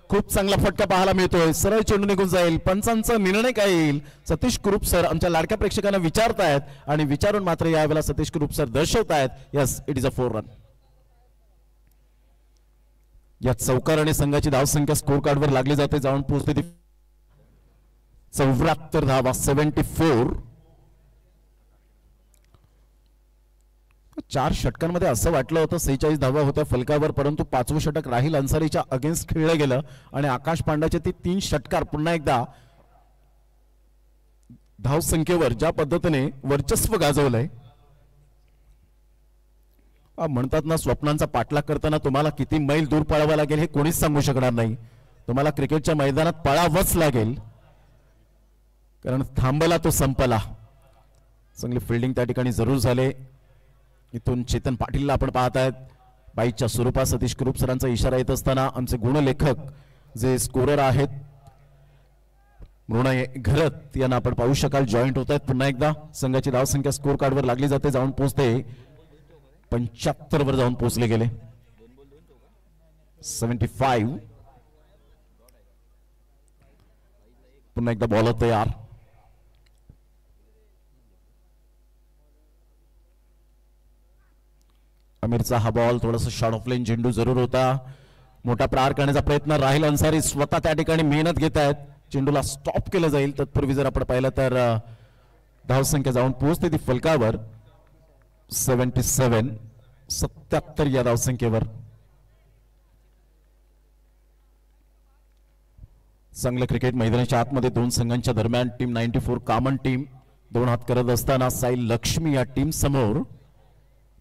खूप चांगला फटका पाहायला मिळतोय. सरळ चेंडू निघून जाईल. पंचांचा निर्णय काय येईल सतीश कुरूप सर आमच्या लाडक्या प्रेक्षकांना विचारतायत आणि विचारून मात्र यावेळेला सतीश कुरूप सर दर्शवतायत yes it is a 4 run. या चौकाराने संघाची धावसंख्या स्कोर कार्डवर लागली जाते, जाऊन पोहोचते ती 74 धावा 74. 4 षटकांमध्ये असं वाटलं होतं 46 धावा होत्या फलकावर, परंतु 5वं षटक राहिल अन्सारीच्या अगेन्स्ट खेळलं गेलं आणि आकाश पांड्याचे ते 3 षटकार पुन्हा एकदा धावसंख्येवर ज्या पद्धतीने वर्चस्व गाजवलंय. म्हणतात ना स्वप्नांचा पाठलाग करताना तुम्हाला किती मैल दूर पळावं लागेल हे कोणीच सांगू शकणार नाही. तुम्हाला क्रिकेटच्या मैदानात पळावंच लागेल, कारण थांबला तो संपला. चांगली फिल्डिंग त्या ठिकाणी जरूर झाले. इथून चेतन पाटीलला आपण पाहतायत. बाईच्या स्वरूपात सतीश कुरूप सरांचा इशारा येत असताना आमचे गुणलेखक जे स्कोरर आहेत मृणय घरत यांना आपण पाहू शकाल जॉईंट होत आहेत पुन्हा एकदा. संघाची धावसंख्या स्कोर कार्डवर लागली जाते, जाऊन पोहोचते 75 वर जाऊन पोहोचले गेले 75. पुन्हा एकदा बॉलर तयार. आमिरचा हा बॉल थोडासा शॉर्ट ऑफ लाईन झेंडू जरूर होता. मोठा प्रहार करण्याचा प्रयत्न राहिल अन्सारी स्वतः त्या ठिकाणी मेहनत घेत आहेत. चेंडूला स्टॉप केलं जाईल. तत्पूर्वी जर आपण पाहिलं तर धावसंख्या जाऊन पोहोचते ती फलकावर 77 77 या धावसंख्येवर. चांगलं क्रिकेट मैदानाच्या आतमध्ये 2 संघांच्या दरम्यान टीम 94 कामन टीम 2 हात करत असताना साई लक्ष्मी या टीम समोर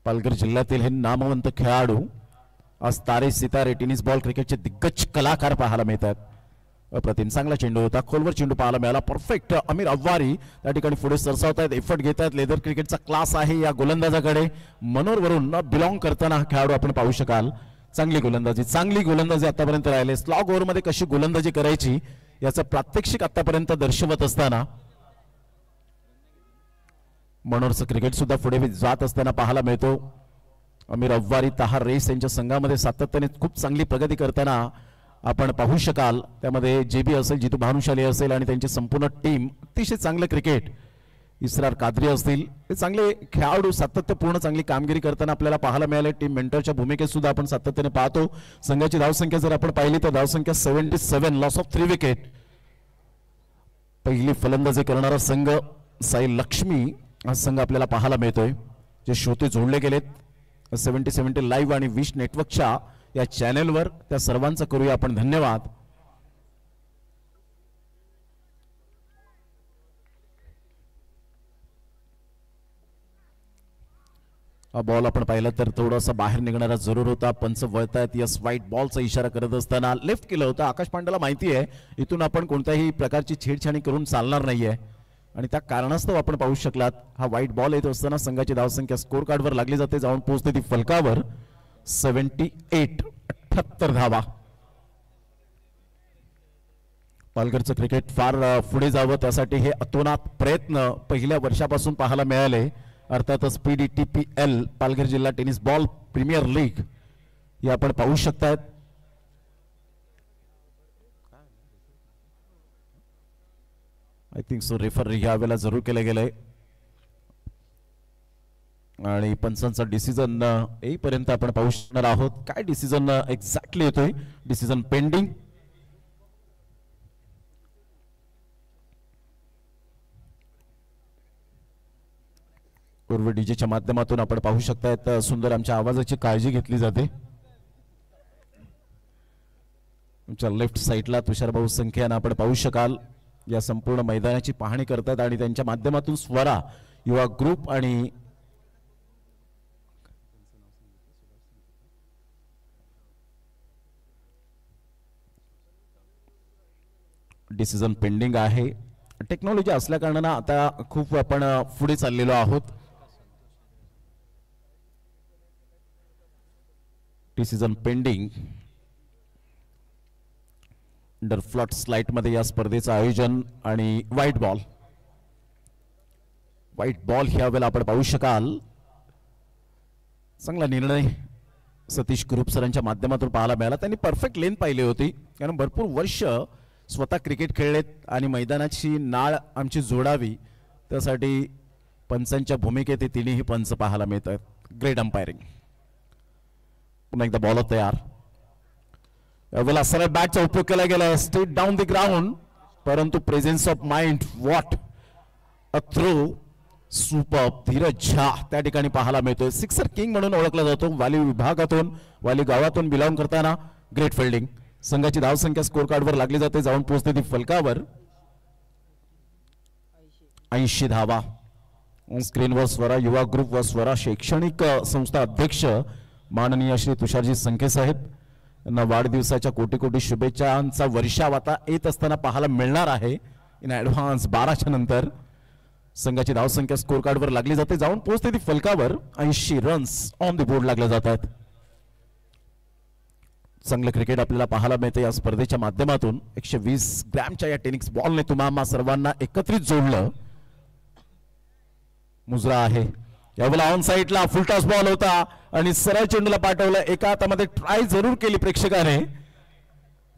पालघर जिल्ह्यातील हे नामवंत खेळाडू आज तारे सितारे टेनिस बॉल क्रिकेटचे दिग्गज कलाकार पाहायला मिळतात. अप्रतिम चांगला चेंडू होता, खोलवर चेंडू पाहायला मिळाला. परफेक्ट अमीर अव्वारी त्या ठिकाणी पुढे सरसावत आहेत, एफर्ट घेत आहेत. लेदर क्रिकेटचा क्लास आहे या गोलंदाजाकडे. मनोर वरून बिलॉंग करताना हा खेळाडू आपण पाहू शकाल. चांगली गोलंदाजी आतापर्यंत राहिले. स्लॉग ओव्हर मध्ये कशी गोलंदाजी करायची याचं प्रात्यक्षिक आतापर्यंत दर्शवत असताना मनोरचं क्रिकेट सुद्धा पुढे जात असताना पाहायला मिळतो. अमीर अव्वारी, ताहार रेस यांच्या संघामध्ये सातत्याने खूप चांगली प्रगती करताना आपण पाहू शकाल. त्यामध्ये जेबी असेल, जितू भानुशाली असेल आणि त्यांची संपूर्ण टीम अतिशय चांगलं क्रिकेट. इसरार कादरी असतील, हे चांगले खेळाडू सातत्यपूर्ण चांगली कामगिरी करताना आपल्याला पाहायला मिळाले. टीम मेंटरच्या भूमिकेत सुद्धा आपण सातत्याने पाहतो. संघाची धावसंख्या जर आपण पाहिली तर धावसंख्या 77, लॉस ऑफ 3 विकेट. पहिली फलंदाजी करणारा संघ साई लक्ष्मी हा संघ आपल्याला पाहायला मिळतोय. जे श्रोते जोडले गेलेत 70 लाईव्ह आणि विश नेटवर्कच्या या चॅनेलवर, त्या सर्वांचा करूया आपण धन्यवाद. हा बॉल आपण पाहिला तर थोडासा बाहेर निघणारा जरूर होता. पंच वळतायत, यस व्हाईट बॉलचा इशारा करत असताना लेफ्ट केलं होतं. आकाश पांड्याला माहिती आहे इथून आपण कोणत्याही प्रकारची छेडछाणी करून चालणार नाहीये आणि त्या कारणास्तव आपण पाहू शकलात हा व्हाईट बॉल येत असताना संघाची धावसंख्या स्कोर कार्डवर लागली जाते, जाऊन पोहोचते ती फलकावर. 78 धावा. पालघरचं क्रिकेट फार पुढे जावं त्यासाठी हे अतोनात प्रयत्न पहिल्या वर्षापासून पाहायला मिळाले. अर्थातच PDTPL पालघर जिल्हा टेनिस बॉल प्रीमियर लीग हे आपण पाहू शकतायत. आय थिंक सो रेफर ह्या वेळेला जरूर केलं गेलंय आणि पंचांचा डिसिजन येईपर्यंत आपण पाहू शकणार आहोत. काय डिसिजन एक्झॅक्टली येतोय, डिसिजन पेंडिंग. पूर्व डीजेच्या माध्यमातून आपण पाहू शकतायत सुंदर आमच्या आवाजाची काळजी घेतली जाते. तुमच्या लेफ्ट साईडला तुषार भाऊ संख्यानं आपण पाहू शकाल या संपूर्ण मैदानाची पाहणी करतात आणि त्यांच्या माध्यमातून स्वरा युवा ग्रुप आणि डिसिजन पेंडिंग आहे. टेक्नॉलॉजी असल्या कारणानं आता खूप आपण पुढे चाललेलो आहोत. Decision pending. Under floodlights मध्ये या स्पर्धेचं आयोजन आणि व्हाईट बॉल ह्या वेळेला आपण पाहू शकाल. चांगला निर्णय सतीश ग्रुप सरांच्या माध्यमातून पाहायला मिळाला. त्यांनी परफेक्ट लेन पाहिली होती कारण भरपूर वर्ष स्वतः क्रिकेट खेळलेत आणि मैदानाची नाळ आमची जोडावी त्यासाठी पंचांच्या भूमिकेत हे तिन्ही पंच पाहायला मिळतात. Great umpiring. पुन्हा एकदा बॉल तयार. यावेळेला सरळ बॅटचा उपयोग केला गेला स्ट्रेट डाऊन द ग्राउंड, परंतु presence of mind what a throw super. Dheeraj Jha त्या ठिकाणी पाहायला मिळतोय. सिक्सर किंग म्हणून ओळखला जातो. वाली विभागातून, वाली गावातून बिलॉंग करताना ग्रेट फिल्डिंग. संघाची धावसंख्या स्कोर कार्डवर लागली जाते, जाऊन पोहोचते ती फलकावर. 80 धावा. स्क्रीनवर स्वरा युवा ग्रुप व स्वरा शैक्षणिक संस्था अध्यक्ष माननीय श्री तुषारजी संखे साहेब यांना वाढदिवसाच्या कोटी कोटी शुभेच्छांचा वर्षाव आता येत असताना पाहायला मिळणार आहे इन ऍडव्हान्स. 12च्या नंतर संघाची धावसंख्या स्कोर कार्डवर लागली जाते, जाऊन पोहोचते ती फलकावर. 80 रन्स ऑन द बोर्ड लागले जातात. चांगलं क्रिकेट आपल्याला पाहायला मिळते या स्पर्धेच्या माध्यमातून. 120 ग्रॅमच्या या टेनिस बॉलने तुम्हा सर्वांना एकत्रित जोडलं. मुजरा आहे यावेळेला ऑन साईडला फुलटॉस बॉल होता आणि सरळ चेंडूला पाठवलं. एका हातामध्ये ट्राय जरूर केली प्रेक्षकाने.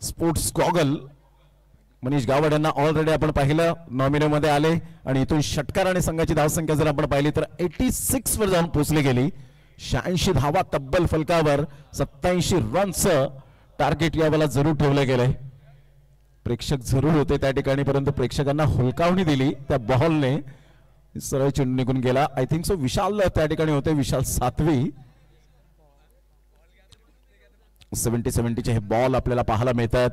स्पोर्ट्स गॉगल मनीष गावड यांना ऑलरेडी आपण पाहिलं नॉमिनो मध्ये आले आणि इथून षटकाराने संघाची धावसंख्या जर आपण पाहिली तर 86 वर जाऊन पोहोचली गेली. 86 धावा तब्बल फलकावर. 87 रन्स टार्गेट यावेळेला जरूर ठेवलं गेलंय. प्रेक्षक जरूर होते त्या ठिकाणी परंतु प्रेक्षकांना हुलकावणी दिली त्या बॉलने. सरळ चेंडू निघून गेला. आय थिंक सो विशाल त्या ठिकाणी होते, विशाल सातवी. 70 हे बॉल आपल्याला पाहायला मिळतात.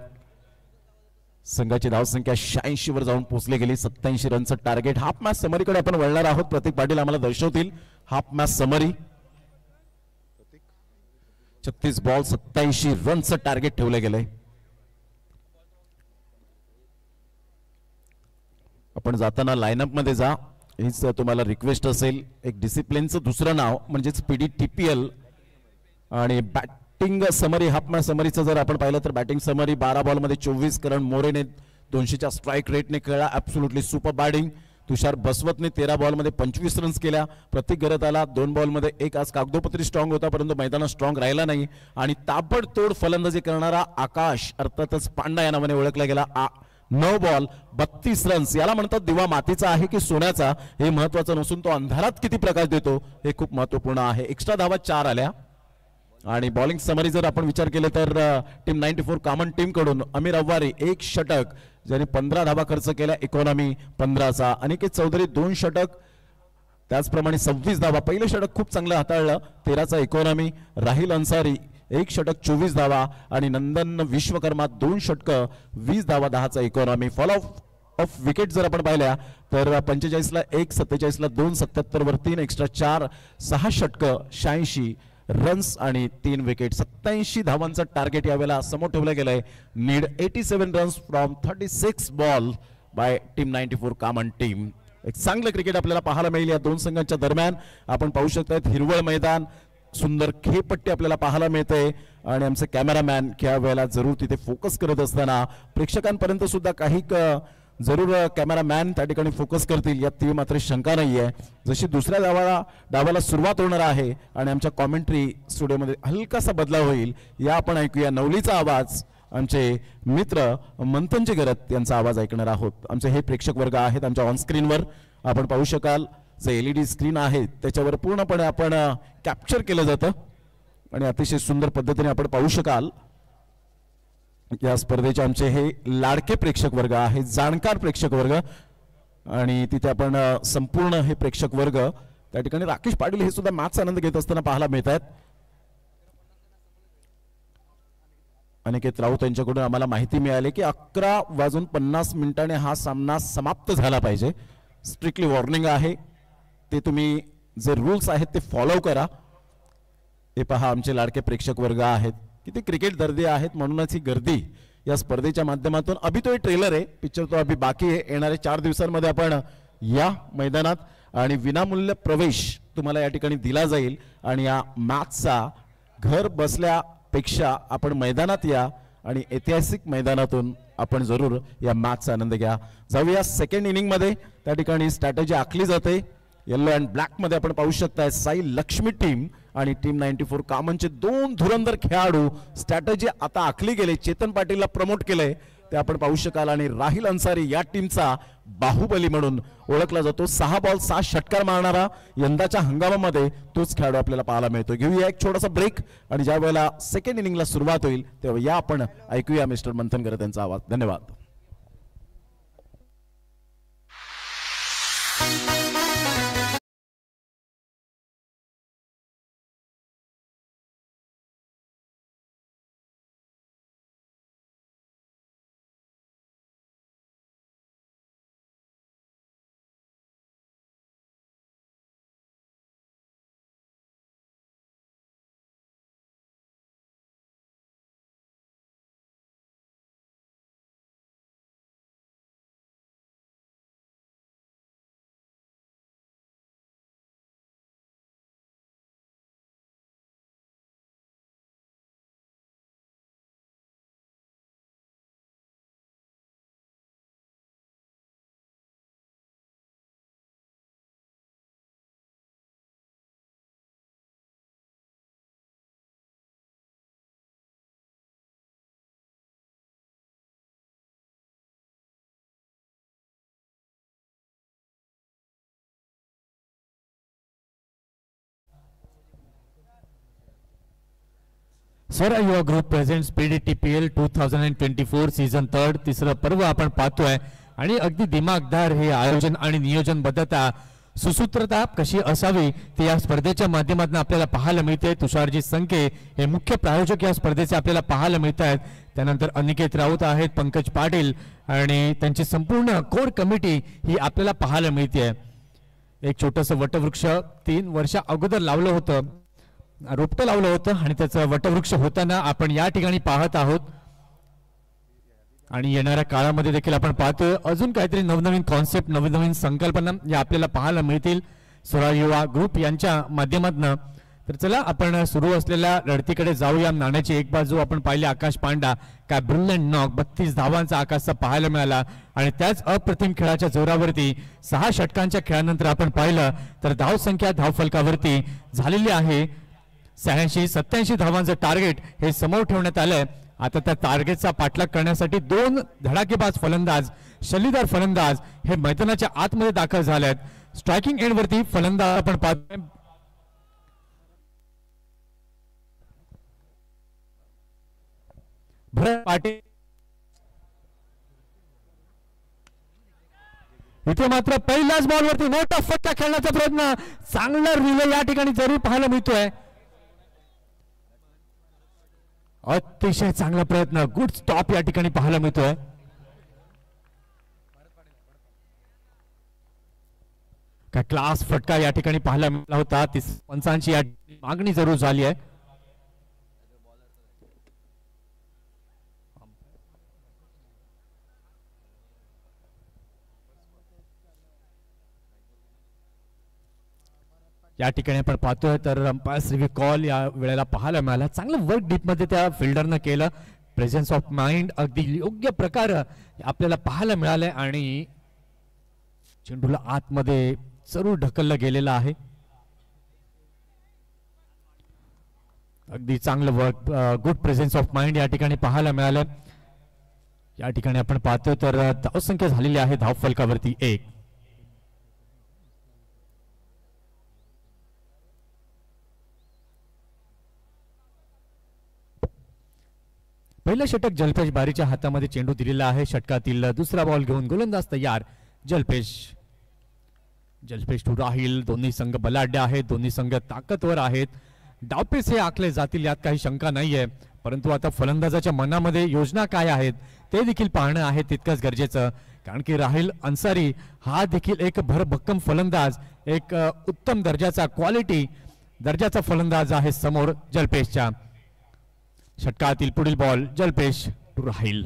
संघाची धावसंख्या 86 वर जाऊन पोहोचली गेली. 87 रनचं टार्गेट. हाफ मॅच समरीकडे आपण वळणार आहोत. प्रतीक पाटील आम्हाला दर्शवतील हाफ मॅच समरी. 36 बॉल 87 रनचं टार्गेट ठेवलं गेलंय. आपण जाताना लाईनअप मध्ये जा, हीच तुम्हाला रिक्वेस्ट असेल. एक डिसिप्लिनचं दुसरं नाव म्हणजेच PDTPL. आणि बॅटिंग समरी, हाफ मॅच समरीचं जर आपण पाहिलं तर बॅटिंग समरी 12 बॉलमध्ये 24, करण मोरेने 200च्या स्ट्राईक रेटने खेळला, ॲब्सोल्युटली सुपर बॅटिंग. तुषार बसवतने 13 बॉलमध्ये 25 रन्स केल्या. प्रतीक गरताला 2 बॉलमध्ये 1. आज कागदोपत्री स्ट्रॉंग होता परंतु मैदानात स्ट्रॉंग राहिला नाही. आणि ताबडतोड फलंदाजी करणारा आकाश, अर्थातच पांडा या नावाने ओळखला गेला, 9 बॉल 32 रन्स. याला म्हणतात दिवा मातीचा आहे की सोन्याचा, हे महत्वाचं नसून तो अंधारात किती प्रकाश देतो हे खूप महत्वपूर्ण आहे. एक्स्ट्रा धावा 4 आल्या. आणि बॉलिंग समरी जर आपण विचार केले तर टीम 94 कॉमन टीम कडून अमीर अव्वारी 1 षटक, ज्याने 15 धावा खर्च केल्या, इकॉनॉमी 15चा. अनिकेत चौधरी 2 षटक, त्याचप्रमाणे 26 धावा. पहिलं षटक खूप चांगलं हाताळलं, 13चा इकॉनॉमी. राहिल अन्सारी 1 षटक 24 धावा. आणि नंदन विश्वकर्मा 2 षटक 20 धावा, 10चा इकॉनॉमी. फॉल ऑफ विकेट जर आपण पाहिल्या तर 45ला 1, 47ला 2, 77 वर 3, एक्स्ट्रा 4, 6 षटक 86 रन्स आणि 3 विकेट. 87 धावांचं टार्गेट यावेळेला समोर ठेवलं गेलंय. Need 87 runs from 36 ball by team 94 common team. एक चांगलं क्रिकेट आपल्याला पाहायला मिळेल या दोन संघांच्या दरम्यान. आपण पाहू शकता हिरवळ मैदान, सुंदर खेळपट्टी आपल्याला पाहायला मिळते. आणि आमचे कॅमेरामॅन या वेळेला जरूर तिथे फोकस करत असताना प्रेक्षकांपर्यंत सुद्धा काही जरूर कॅमेरामॅन त्या ठिकाणी फोकस करतील यात ती मात्र शंका नाहीये. जशी दुसऱ्या डावाला सुरुवात होणार आहे आणि आमच्या कॉमेंट्री स्टुडिओमध्ये हलकासा बदलाव होईल, या आपण ऐकूया नवलीचा आवाज. आमचे मित्र मंथनचे गरत यांचा आवाज ऐकणार आहोत. आमचे हे प्रेक्षक वर्ग आहेत. आमच्या ऑन स्क्रीनवर आपण पाहू शकाल जे LED स्क्रीन आहे त्याच्यावर पूर्णपणे आपण कॅप्चर केलं जातं आणि अतिशय सुंदर पद्धतीने आपण पाहू शकाल. या स्पर्धेचे आमचे हे लाडके प्रेक्षक वर्ग आहे, जाणकार प्रेक्षक वर्ग. आणि तिथे आपण संपूर्ण हे प्रेक्षक वर्ग त्या ठिकाणी राकेश पाटील हे सुद्धा मॅचचा आनंद घेत असताना पाहायला मिळत आहेत. अनिकेत राऊत यांच्याकडून आम्हाला माहिती मिळाली की 11:50 हा सामना समाप्त झाला पाहिजे. स्ट्रिक्टली वॉर्निंग आहे, ते तुम्ही जे रूल्स आहेत ते फॉलो करा. हे पहा आमचे लाडके प्रेक्षक वर्ग आहेत, किती क्रिकेट दर्दी आहेत. म्हणूनच ही गर्दी या स्पर्धेच्या माध्यमातून. अभि तो ट्रेलर आहे, पिक्चर तो अभि बाकी आहे. येणाऱ्या 4 दिवसांमध्ये आपण या मैदानात आणि विनामूल्य प्रवेश तुम्हाला या ठिकाणी दिला जाईल. आणि या मॅचचा घर बसल्यापेक्षा आपण मैदानात या आणि ऐतिहासिक मैदानातून आपण जरूर या मॅचचा आनंद घ्या. जाऊया सेकंड इनिंग मध्ये. त्या ठिकाणी स्ट्रॅटेजी आखली जाते. येलो अँड ब्लॅक मध्ये आपण पाहू शकता साई लक्ष्मी टीम आणि टीम 94 कामनचे 2 धुरंधर खेळाडू. स्ट्रॅटेजी आता आखली गेली, चेतन पाटीलला प्रमोट केलंय ते आपण पाहू शकाल. आणि राहिल अन्सारी या टीमचा बाहुबली म्हणून ओळखला जातो. 6 बॉल 6 षटकार मारणारा यंदाच्या हंगामामध्ये तोच खेळाडू आपल्याला पाहायला मिळतो. घेऊया एक छोटासा ब्रेक आणि ज्या वेळेला सेकंड इनिंगला सुरुवात होईल तेव्हा या आपण ऐकूया मिस्टर मंथन गरत यांचा आवाज. धन्यवाद. सर, युवा ग्रुप प्रेझेंट्स PDTPL 2024 सीझन 3 तिसरं पर्व आपण पाहतोय. आणि अगदी दिमागदार हे आयोजन आणि नियोजनबद्धता, सुसूत्रता कशी असावी ते या स्पर्धेच्या माध्यमातून आपल्याला पाहायला मिळते. तुषारजी संके हे मुख्य प्रायोजक या स्पर्धेचे आपल्याला पाहायला मिळत आहेत. त्यानंतर अनिकेत राऊत आहेत, पंकज पाटील आणि त्यांची संपूर्ण कोर कमिटी ही आपल्याला पाहायला मिळते. एक छोटंसं वटवृक्ष 3 वर्ष अगोदर लावलं होतं, रोपटं लावलं होतं आणि त्याचं वटवृक्ष होताना आपण या ठिकाणी पाहत आहोत. आणि येणाऱ्या काळामध्ये देखील आपण पाहतोय अजून काहीतरी नवनवीन कॉन्सेप्ट नवनवीन संकल्पना या आपल्याला पाहायला मिळतील स्वराज युवा ग्रुप यांच्या माध्यमातून. तर चला आपण सुरू असलेल्या लढतीकडे जाऊया. नाण्याची एक बाजू आपण पाहिली आकाश पांडा काय ब्रिलियंट नॉक 32 धावांचा आकाशचा पाहायला मिळाला आणि त्याच अप्रतिम खेळाच्या जोरावरती 6 षटकांच्या खेळानंतर आपण पाहिलं तर धावसंख्या धावफलकावरती झालेली आहे 86-87 धावांचं टार्गेट हे समोर ठेवण्यात आलंय. आता त्या टार्गेटचा पाठलाग करण्यासाठी 2 धडाकेबाज फलंदाज शैलीदार फलंदाज हे मैदानाच्या आतमध्ये दाखल झाले आहेत. स्ट्रायकिंग एंड वरती फलंदाज आपण पाहतोय भरत पाटील. इथे मात्र पहिल्याच बॉलवरती मोठा फटका खेळण्याचा प्रयत्न चांगला रिले या ठिकाणी जरूर पाहायला मिळतोय. अतिशय चांगला प्रयत्न गुड स्टॉप या ठिकाणी पाहायला मिळतोय. काय क्लास फटका या ठिकाणी पाहायला मिळाला होता. पंचांची या मागणी जरूर झाली आहे. या ठिकाणी आपण पाहतोय तर अंपायर्स रिव्ह्यू कॉल या वेळेला पाहायला मिळाला. चांगलं वर्क डीप मध्ये त्या फिल्डरनं केलं. प्रेझेन्स ऑफ माइंड अगदी योग्य प्रकार आपल्याला पाहायला मिळालंय आणि चेंडूला आतमध्ये जरूर ढकललं गेलेलं आहे. अगदी चांगलं work good presence of mind या ठिकाणी पाहायला मिळालं. या ठिकाणी आपण पाहतोय तर धावसंख्या झालेली आहे धावफलकावरती 1. पहिलं षटक जलपेश बारीच्या हातामध्ये चेंडू दिलेला आहे. षटकातील दुसरा बॉल घेऊन गोलंदाज तयार. जलपेश टू राहील. दोन्ही संघ बलाढ्य आहेत. दोन्ही संघ ताकदवर आहेत. डावपेच हे आखले जातील यात काही शंका नाहीये. परंतु आता फलंदाजाच्या मनामध्ये योजना काय आहेत ते देखील पाहणं आहे तितकंच गरजेचं. कारण की राहील अन्सारी हा देखील एक भरभक्कम फलंदाज एक उत्तम दर्जाचा क्वालिटी दर्जाचा फलंदाज आहे समोर जलपेशच्या. षटकातील पुढील बॉल जलपेश टू राहील.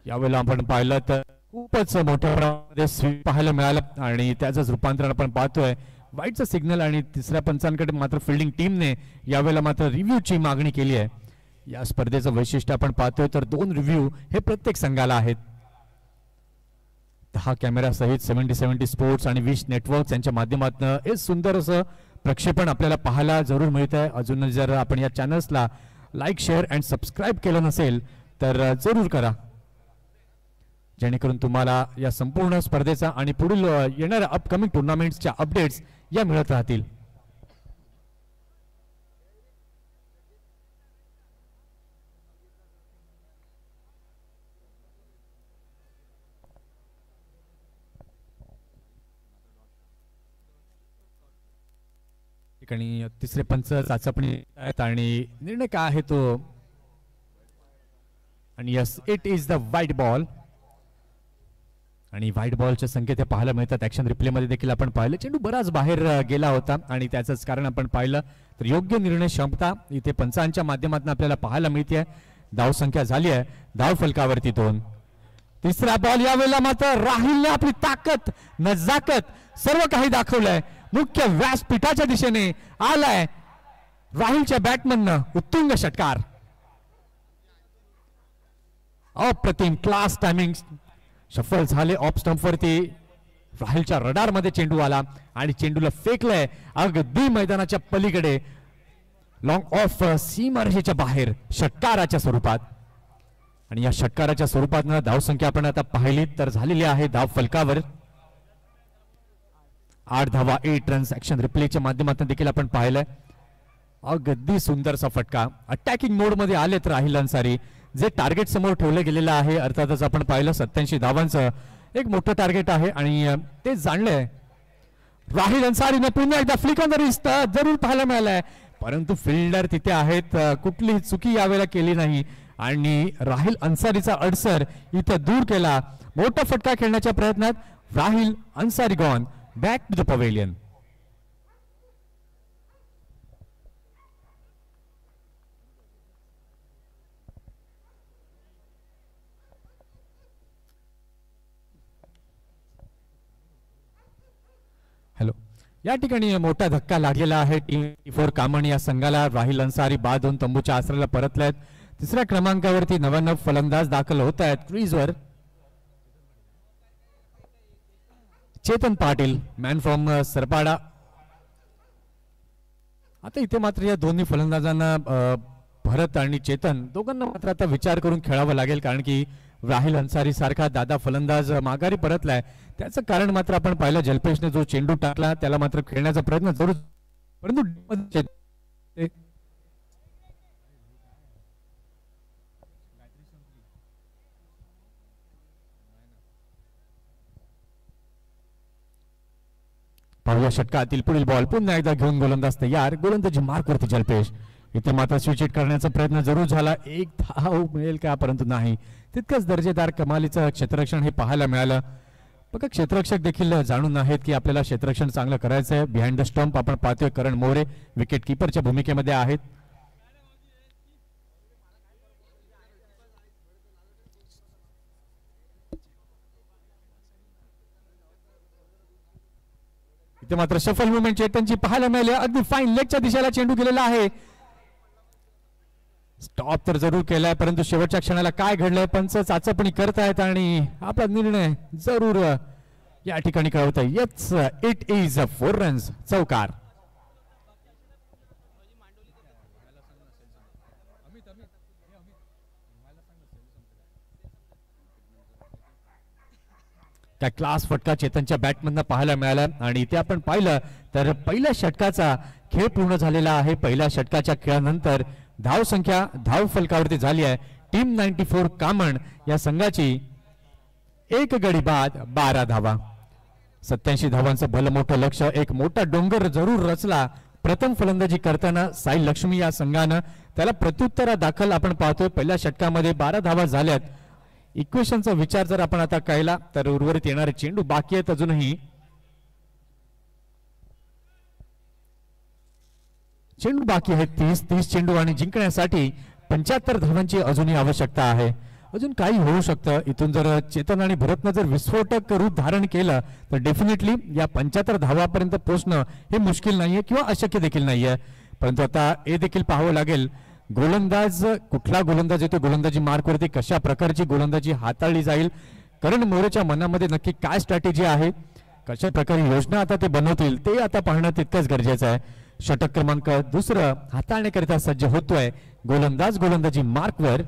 यावेळेला आपण पाहिलं तर खूपच मोठ्या प्रमाणामध्ये स्वीप पाहायला मिळालं आणि त्याचंच रूपांतरण आपण पाहतोय वाईटचं सिग्नल. आणि तिसऱ्या पंचांकडे मात्र फिल्डिंग टीमने यावेळेला मात्र रिव्ह्यूची मागणी केली आहे. या स्पर्धेचं वैशिष्ट्य आपण पाहतोय तर 2 रिव्ह्यू हे प्रत्येक संघाला आहेत. 10 कॅमेरा सहित 70 स्पोर्ट्स आणि विश नेटवर्क यांच्या माध्यमातून हे सुंदर असं प्रक्षेपण आपल्याला पाहायला जरूर मिळत आहे. अजून जर आपण या चॅनल्सला लाईक शेअर अँड सबस्क्राईब केलं नसेल तर जरूर करा जेणेकरून तुम्हाला या संपूर्ण स्पर्धेचा आणि पुढील येणाऱ्या अपकमिंग टुर्नामेंट्सच्या अपडेट्स या मिळत राहतील. ठिकाणी तिसरे पंच चाचपणी आहेत आणि निर्णय काय आहे तो आणि yes it is the white ball. आणि व्हाईट बॉलचे संकेत हे पाहायला मिळतात. ऍक्शन रिप्ले मध्ये देखील आपण पाहिलं चेंडू बराच बाहेर गेला होता आणि त्याचंच कारण आपण पाहिलं तर योग्य निर्णय क्षमता इथे पंचांच्या माध्यमातून आपल्याला पाहायला मिळते. धाव संख्या झाली आहे धाव फलकावरती 2. तिसरा बॉल यावेळेला मात्र राहिलने आपली ताकद नजाकत सर्व काही दाखवलंय. मुख्य व्यासपीठाच्या दिशेने आलाय राहुलच्या बॅटमननं उत्तुंग षटकार. अप्रतिम क्लास टायमिंग सफल झाले. ऑफ स्टंप वरती राहुलच्या रडार मध्ये चेंडू आला आणि चेंडूला फेकलंय अगदी मैदानाच्या पलीकडे लॉंग ऑफ सीमारेषेच्या बाहेर षटकाराच्या स्वरूपात. आणि या षटकाराच्या स्वरूपात धावसंख्या आपण आता पाहिली तर झालेली आहे धाव फलकावर 8 धावा 8 रन्स. ऍक्शन रिप्लेच्या माध्यमातून देखील आपण पाहिलंय अगदी सुंदरसा फटका. अटॅकिंग मोड मध्ये आलेत राहिल अन्सारी. जे टार्गेट समोर ठेवलं गेलेलं आहे अर्थातच आपण पाहिलं 87 धावांचं एक मोठं टार्गेट आहे आणि ते जाणलंय राहिल अन्सारीने. पुन्हा एकदा फ्लिक ऑन द रिस्ट जरूर पाहायला मिळालंय परंतु फिल्डर तिथे आहेत. कुठलीही चुकी यावेळेला केली नाही आणि राहिल अन्सारीचा अडसर इथे दूर केला. मोठा फटका खेळण्याच्या प्रयत्नात Rahil Ansari gone back to the pavilion. या ठिकाणी मोठा धक्का लागलेला आहे टीम 4 कामण या संघाला. राहिल अन्सारी बाद 2 तंबूच्या आसऱ्याला परतलेत. तिसऱ्या क्रमांकावरती नव्याण्णव फलंदाज दाखल होत आहेत क्रीजवर. Chetan Patil man from Sarpada. आता इथे मात्र या दोन्ही फलंदाजांना भरत आणि चेतन दोघांना मात्र आता विचार करून खेळावं लागेल, कारण की राहिल अन्सारी सारखा दादा फलंदाज माघारी परतलाय. त्याचं कारण मात्र आपण पाहिलं, जल्पेशने जो चेंडू टाकला त्याला मात्र खेळण्याचा प्रयत्न जरूर, परंतु पाहूया षटकातील पुढील बॉल. पुन्हा एकदा घेऊन गोलंदाज तयार. गोलंदाजी मार्कवरती जल्पेश. इथे मात्र स्विच हिट करण्याचा प्रयत्न जरूर झाला. एक धाव मिळेल का, परंतु नाही. तितकंच दर्जेदार कमालीचं क्षेत्ररक्षण हे पाहायला मिळालं. बघा क्षेत्ररक्षक देखील जाणून आहेत की आपल्याला क्षेत्ररक्षण चांगलं करायचं आहे. बिहाइंड द स्टंप आपण पाहतोय करण मोरे विकेट किपरच्या भूमिकेमध्ये आहेत. इथे मात्र सफल मुवमेंट चेतनची पाहायला मिळाली. अगदी फाईन लेगच्या दिशेला चेंडू गेलेला आहे. स्टॉप तर जरूर केलाय, परंतु शेवटच्या क्षणाला काय घडलंय पंच चाचपणी करतायत आणि आपला निर्णय जरूर या ठिकाणी कळवत आहे. Yes, it is 4 runs. चौकार. त्या क्लास फटका चेतनच्या बॅटमधनं पाहायला मिळाला आणि इथे आपण पाहिलं तर पहिल्या षटकाचा खेळ पूर्ण झालेला आहे. पहिल्या षटकाच्या खेळानंतर धाव संख्या धाव फलकावरती झाली आहे. टीम 94 कामण या संघाची 1 गडी बाद 12 धावा. 87 धावांचं भलं मोठं लक्ष, एक मोठा डोंगर जरूर रचला. प्रथम फलंदाजी करताना साई लक्ष्मी या संघानं त्याला प्रत्युत्तरा दाखल आपण पाहतोय. पहिल्या षटकामध्ये 12 धावा झाल्यात. इक्वेशनचा विचार जर आपण आता केला तर उर्वरित येणारे चेंडू बाकी आहेत अजूनही. चेंडू बाकी आहेत 30 चेंडू आणि जिंकण्यासाठी 75 धावांची अजूनही आवश्यकता आहे. अजून काही होऊ शकतं. इथून जर चेतन आणि भरतनं जर विस्फोटक रूप धारण केलं तर डेफिनेटली या 75 धावापर्यंत पोहोचणं हे मुश्किल नाहीये किंवा अशक्य देखील नाहीये. परंतु आता हे देखील पाहावं लागेल गोलंदाज कुठला गोलंदाज येतो, गोलंदाजी मार्कवरती कशा प्रकारची गोलंदाजी हाताळली जाईल, करण मोरेच्या मनामध्ये नक्की काय स्ट्रॅटेजी आहे, कशा प्रकारे योजना आता ते बनवतील ते आता पाहणं तितकंच गरजेचं आहे. षटक क्रमांक 2 हाताळण्याकरिता सज्ज होतोय गोलंदाज गोलंदाजी मार्कवर.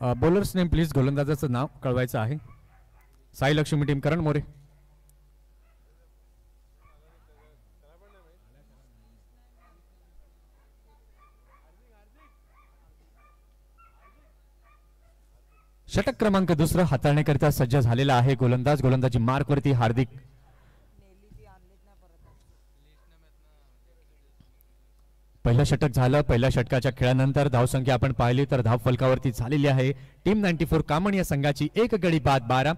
बॉलर्स नेम प्लीज, गोलंदाजाचं नाव कळवायचं आहे. साई लक्ष्मी टीम करण मोरे. षटक क्रमांक 2 हाताळण्याकरिता सज्ज झालेला आहे गोलंदाज गोलंदाजी मार्कवरती हार्दिक. पहिलं षटक झालं. पहिल्या षटकाच्या खेळानंतर धावसंख्या आपण पाहिली तर धाव फलकावरती झालेली आहे टीम 94 कामण या संघाची 1 गडी बाद 12.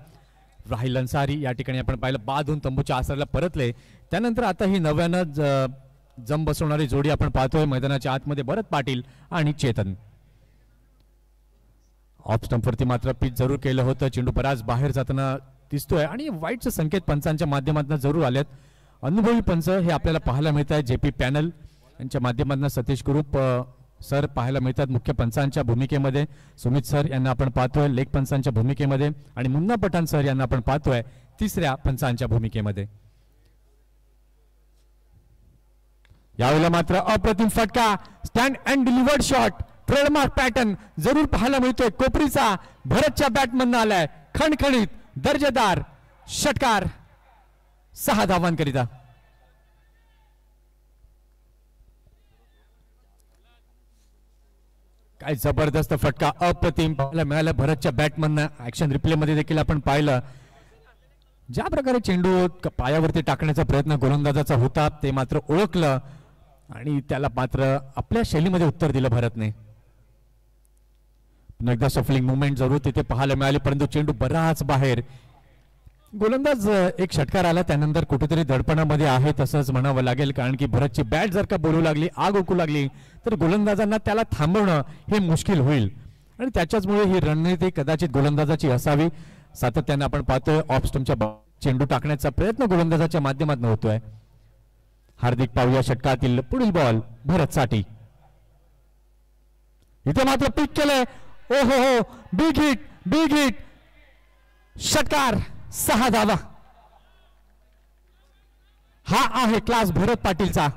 राहिल अन्सारी या ठिकाणी आपण पाहिलं बादून तंबूच्या आसऱ्याला परतले. त्यानंतर आता ही नव्यानं जम बसवणारी जोडी आपण पाहतोय मैदानाच्या आतमध्ये भरत पाटील आणि चेतन. ऑफ स्टंपवरती मात्र पिच जरूर केलं होतं. चेंडू बराच बाहेर जाताना दिसतोय आणि वाईटचे संकेत पंचांच्या माध्यमातून जरूर आलेत. अनुभवी पंच हे आपल्याला पाहायला मिळत आहे. जेपी पॅनल यांच्या माध्यमातून सतीश ग्रुप सर पाहायला मिळतात मुख्य पंचांच्या भूमिकेमध्ये. सुमित सर यांना आपण पाहतोय लेग पंचांच्या भूमिकेमध्ये आणि मुन्ना पठाण सर यांना आपण पाहतोय तिसऱ्या पंचांच्या भूमिकेमध्ये. यावेळेला मात्र अप्रतिम फटका, stand and delivered shot, trademark pattern जरूर पाहायला मिळतोय. कोपरीचा भरतच्या बॅटमधून आलाय खणखणीत दर्जेदार षटकार 6 धावांकरिता. काय जबरदस्त फटका, अप्रतिम पाहायला मिळाला भरतच्या बॅटमधनं. ऍक्शन रिप्ले मध्ये देखील आपण पाहिलं ज्या प्रकारे चेंडू पायावरती टाकण्याचा प्रयत्न गोलंदाजाचा होता ते मात्र ओळखलं आणि त्याला मात्र आपल्या शैलीमध्ये उत्तर दिलं भरतने. पुन्हा एकदा शफलिंग मुवमेंट जरूर तिथे पाहायला मिळाली परंतु चेंडू बराच बाहेर. गोलंदाज एक षटकार आला त्यानंतर कुठेतरी दडपणामध्ये आहे तसंच म्हणावं लागेल, कारण की भरतची बॅट जर का बोलू लागली, आग ओकू लागली तर गोलंदाजांना त्याला थांबवणं हे मुश्किल होईल आणि त्याच्याचमुळे ही रणनीती कदाचित गोलंदाजाची असावी. सातत्याने आपण पाहतोय ऑफ स्टंपच्या चेंडू टाकण्याचा प्रयत्न गोलंदाजाच्या माध्यमातून होतोय. हार्दिक पाहूया षटकातील पुढील बॉल भरतसाठी. इथे मात्र पिक केलंय. ओ हो, बिग हिट षटकार, 6 धावा. हा आहे क्लास भरत पाटीलचा.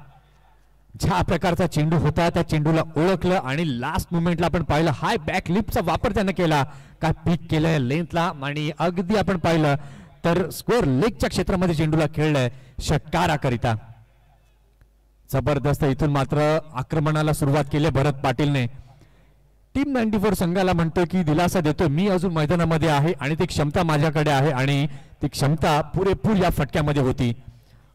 ज्या प्रकारचा चेंडू होता त्या चेंडूला ओळखलं आणि लास्ट मोमेंटला आपण पाहिलं हाय बॅक लिफ्टचा वापर त्याने केला, काय पिक केलंय लेंथला आणि अगदी आपण पाहिलं तर स्क्वेअर लेगच्या क्षेत्रामध्ये चेंडूला खेळलंय षटकाराकरिता. जबरदस्त. इथून मात्र आक्रमणाला सुरुवात केली भरत पाटीलने. टीम 94 संघाला म्हणतो की दिलासा देतो, मी अजून मैदानामध्ये आहे आणि ती क्षमता माझ्याकडे आहे आणि ती क्षमता पुरेपूर या फटक्यामध्ये होती.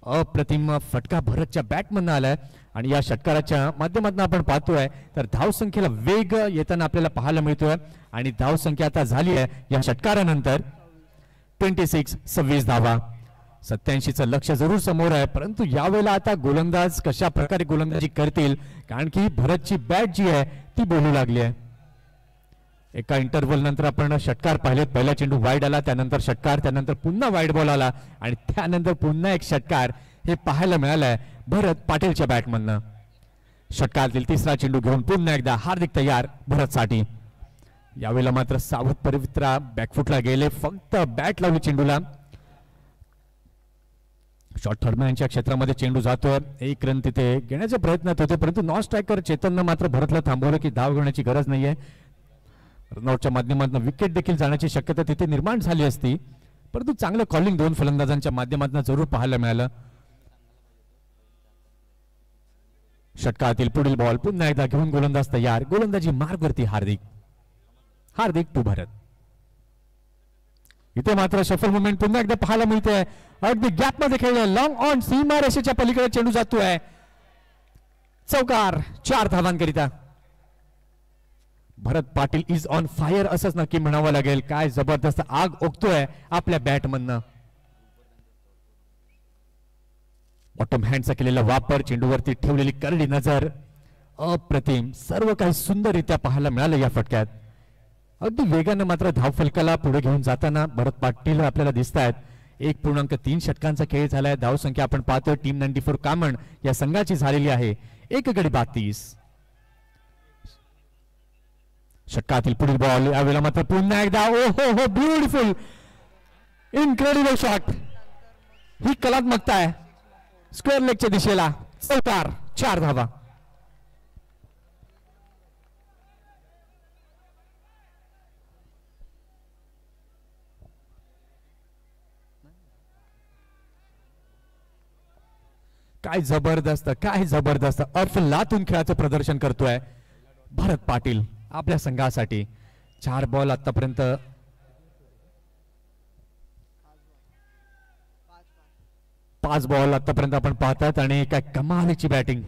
अप्रतिम फटका भरतच्या बॅटमधून आलाय आणि या षटकाराच्या माध्यमातून आपण पाहतोय तर धावसंख्येला वेग येताना आपल्याला पाहायला मिळतोय आणि धावसंख्या आता झाली आहे या षटकारानंतर 26 धावा. 87चं लक्ष जरूर समोर आहे, परंतु यावेळेला आता गोलंदाज कशा प्रकारे गोलंदाजी करतील, कारण की भरतची बॅट जी आहे ती बोलू लागली आहे. एका इंटरव्हल नंतर आपण षटकार पाहिलेत. पहिला चेंडू वाईड आला, त्यानंतर षटकार, त्यानंतर पुन्हा वाईड बॉल आला आणि त्यानंतर पुन्हा एक षटकार हे पाहायला मिळालंय भरत पाटीलच्या बॅटमधनं. षटकारातील तिसरा चेंडू घेऊन पुन्हा एकदा हार्दिक तयार भरतसाठी. यावेळेला मात्र सावध पवित्रा बॅकफुटला गेले, फक्त बॅट लावली चेंडूला. शॉर्ट थर्डमॅनच्या क्षेत्रामध्ये चेंडू जातोय. 1 रन तिथे घेण्याचे प्रयत्नात होते, परंतु नॉन स्ट्रायकर चेतननं मात्र भरतला थांबवलं की धाव घेण्याची गरज नाहीये. रनआउटच्या माध्यमातून विकेट देखील जाण्याची शक्यता तिथे निर्माण झाली असती, परंतु चांगलं कॉलिंग 2 फलंदाजांच्या माध्यमातून जरूर पाहायला मिळालं. षटकातील पुढील बॉल पुन्हा एकदा घेऊन गोलंदाज तयार. गोलंदाजी मार्गवरती हार्दिक टू भरत. इथे मात्र शफल मुवमेंट पुन्हा एकदा पाहायला मिळते. अगदी गॅप मध्ये खेळलं, लॉंग ऑन सीमा रेषेच्या पलीकडे चेंडू जातोय. चौकार, 4 धावांकरिता. भरत पाटील इज ऑन फायर असंच नक्की म्हणावं लागेल. काय जबरदस्त आग ओकतोय आपल्या बॅटमधनं. बॉटम हँडचा केलेला वापर, चेंडूवरती ठेवलेली करडी नजर, अप्रतिम. सर्व काही सुंदररित्या पाहायला मिळालं या फटक्यात. अगदी वेगानं मात्र धावफलकाला पुढे घेऊन जाताना भरत पाटील आपल्याला दिसत आहेत. 1.3 षटकांचा खेळ झालाय. धावसंख्या आपण पाहतोय टीम 94 कामण या संघाची झालेली आहे 1 गडी 32. षटकातील पुढील बॉल यावेळेला मात्र पुन्हा एकदा ओ हो, ब्युटिफुल, इनक्रेडिबल शॉट. ही कलात्मकता आहे स्क्वेअर लेगच्या दिशेला. चौकार, 4 धावा. काय जबरदस्त अफलातून खेळाचं प्रदर्शन करतोय भरत पाटील आपल्या संघासाठी. 4 बॉल आतापर्यंत 5 बॉल आतापर्यंत आपण पाहतात आणि काय कमालीची बॅटिंग.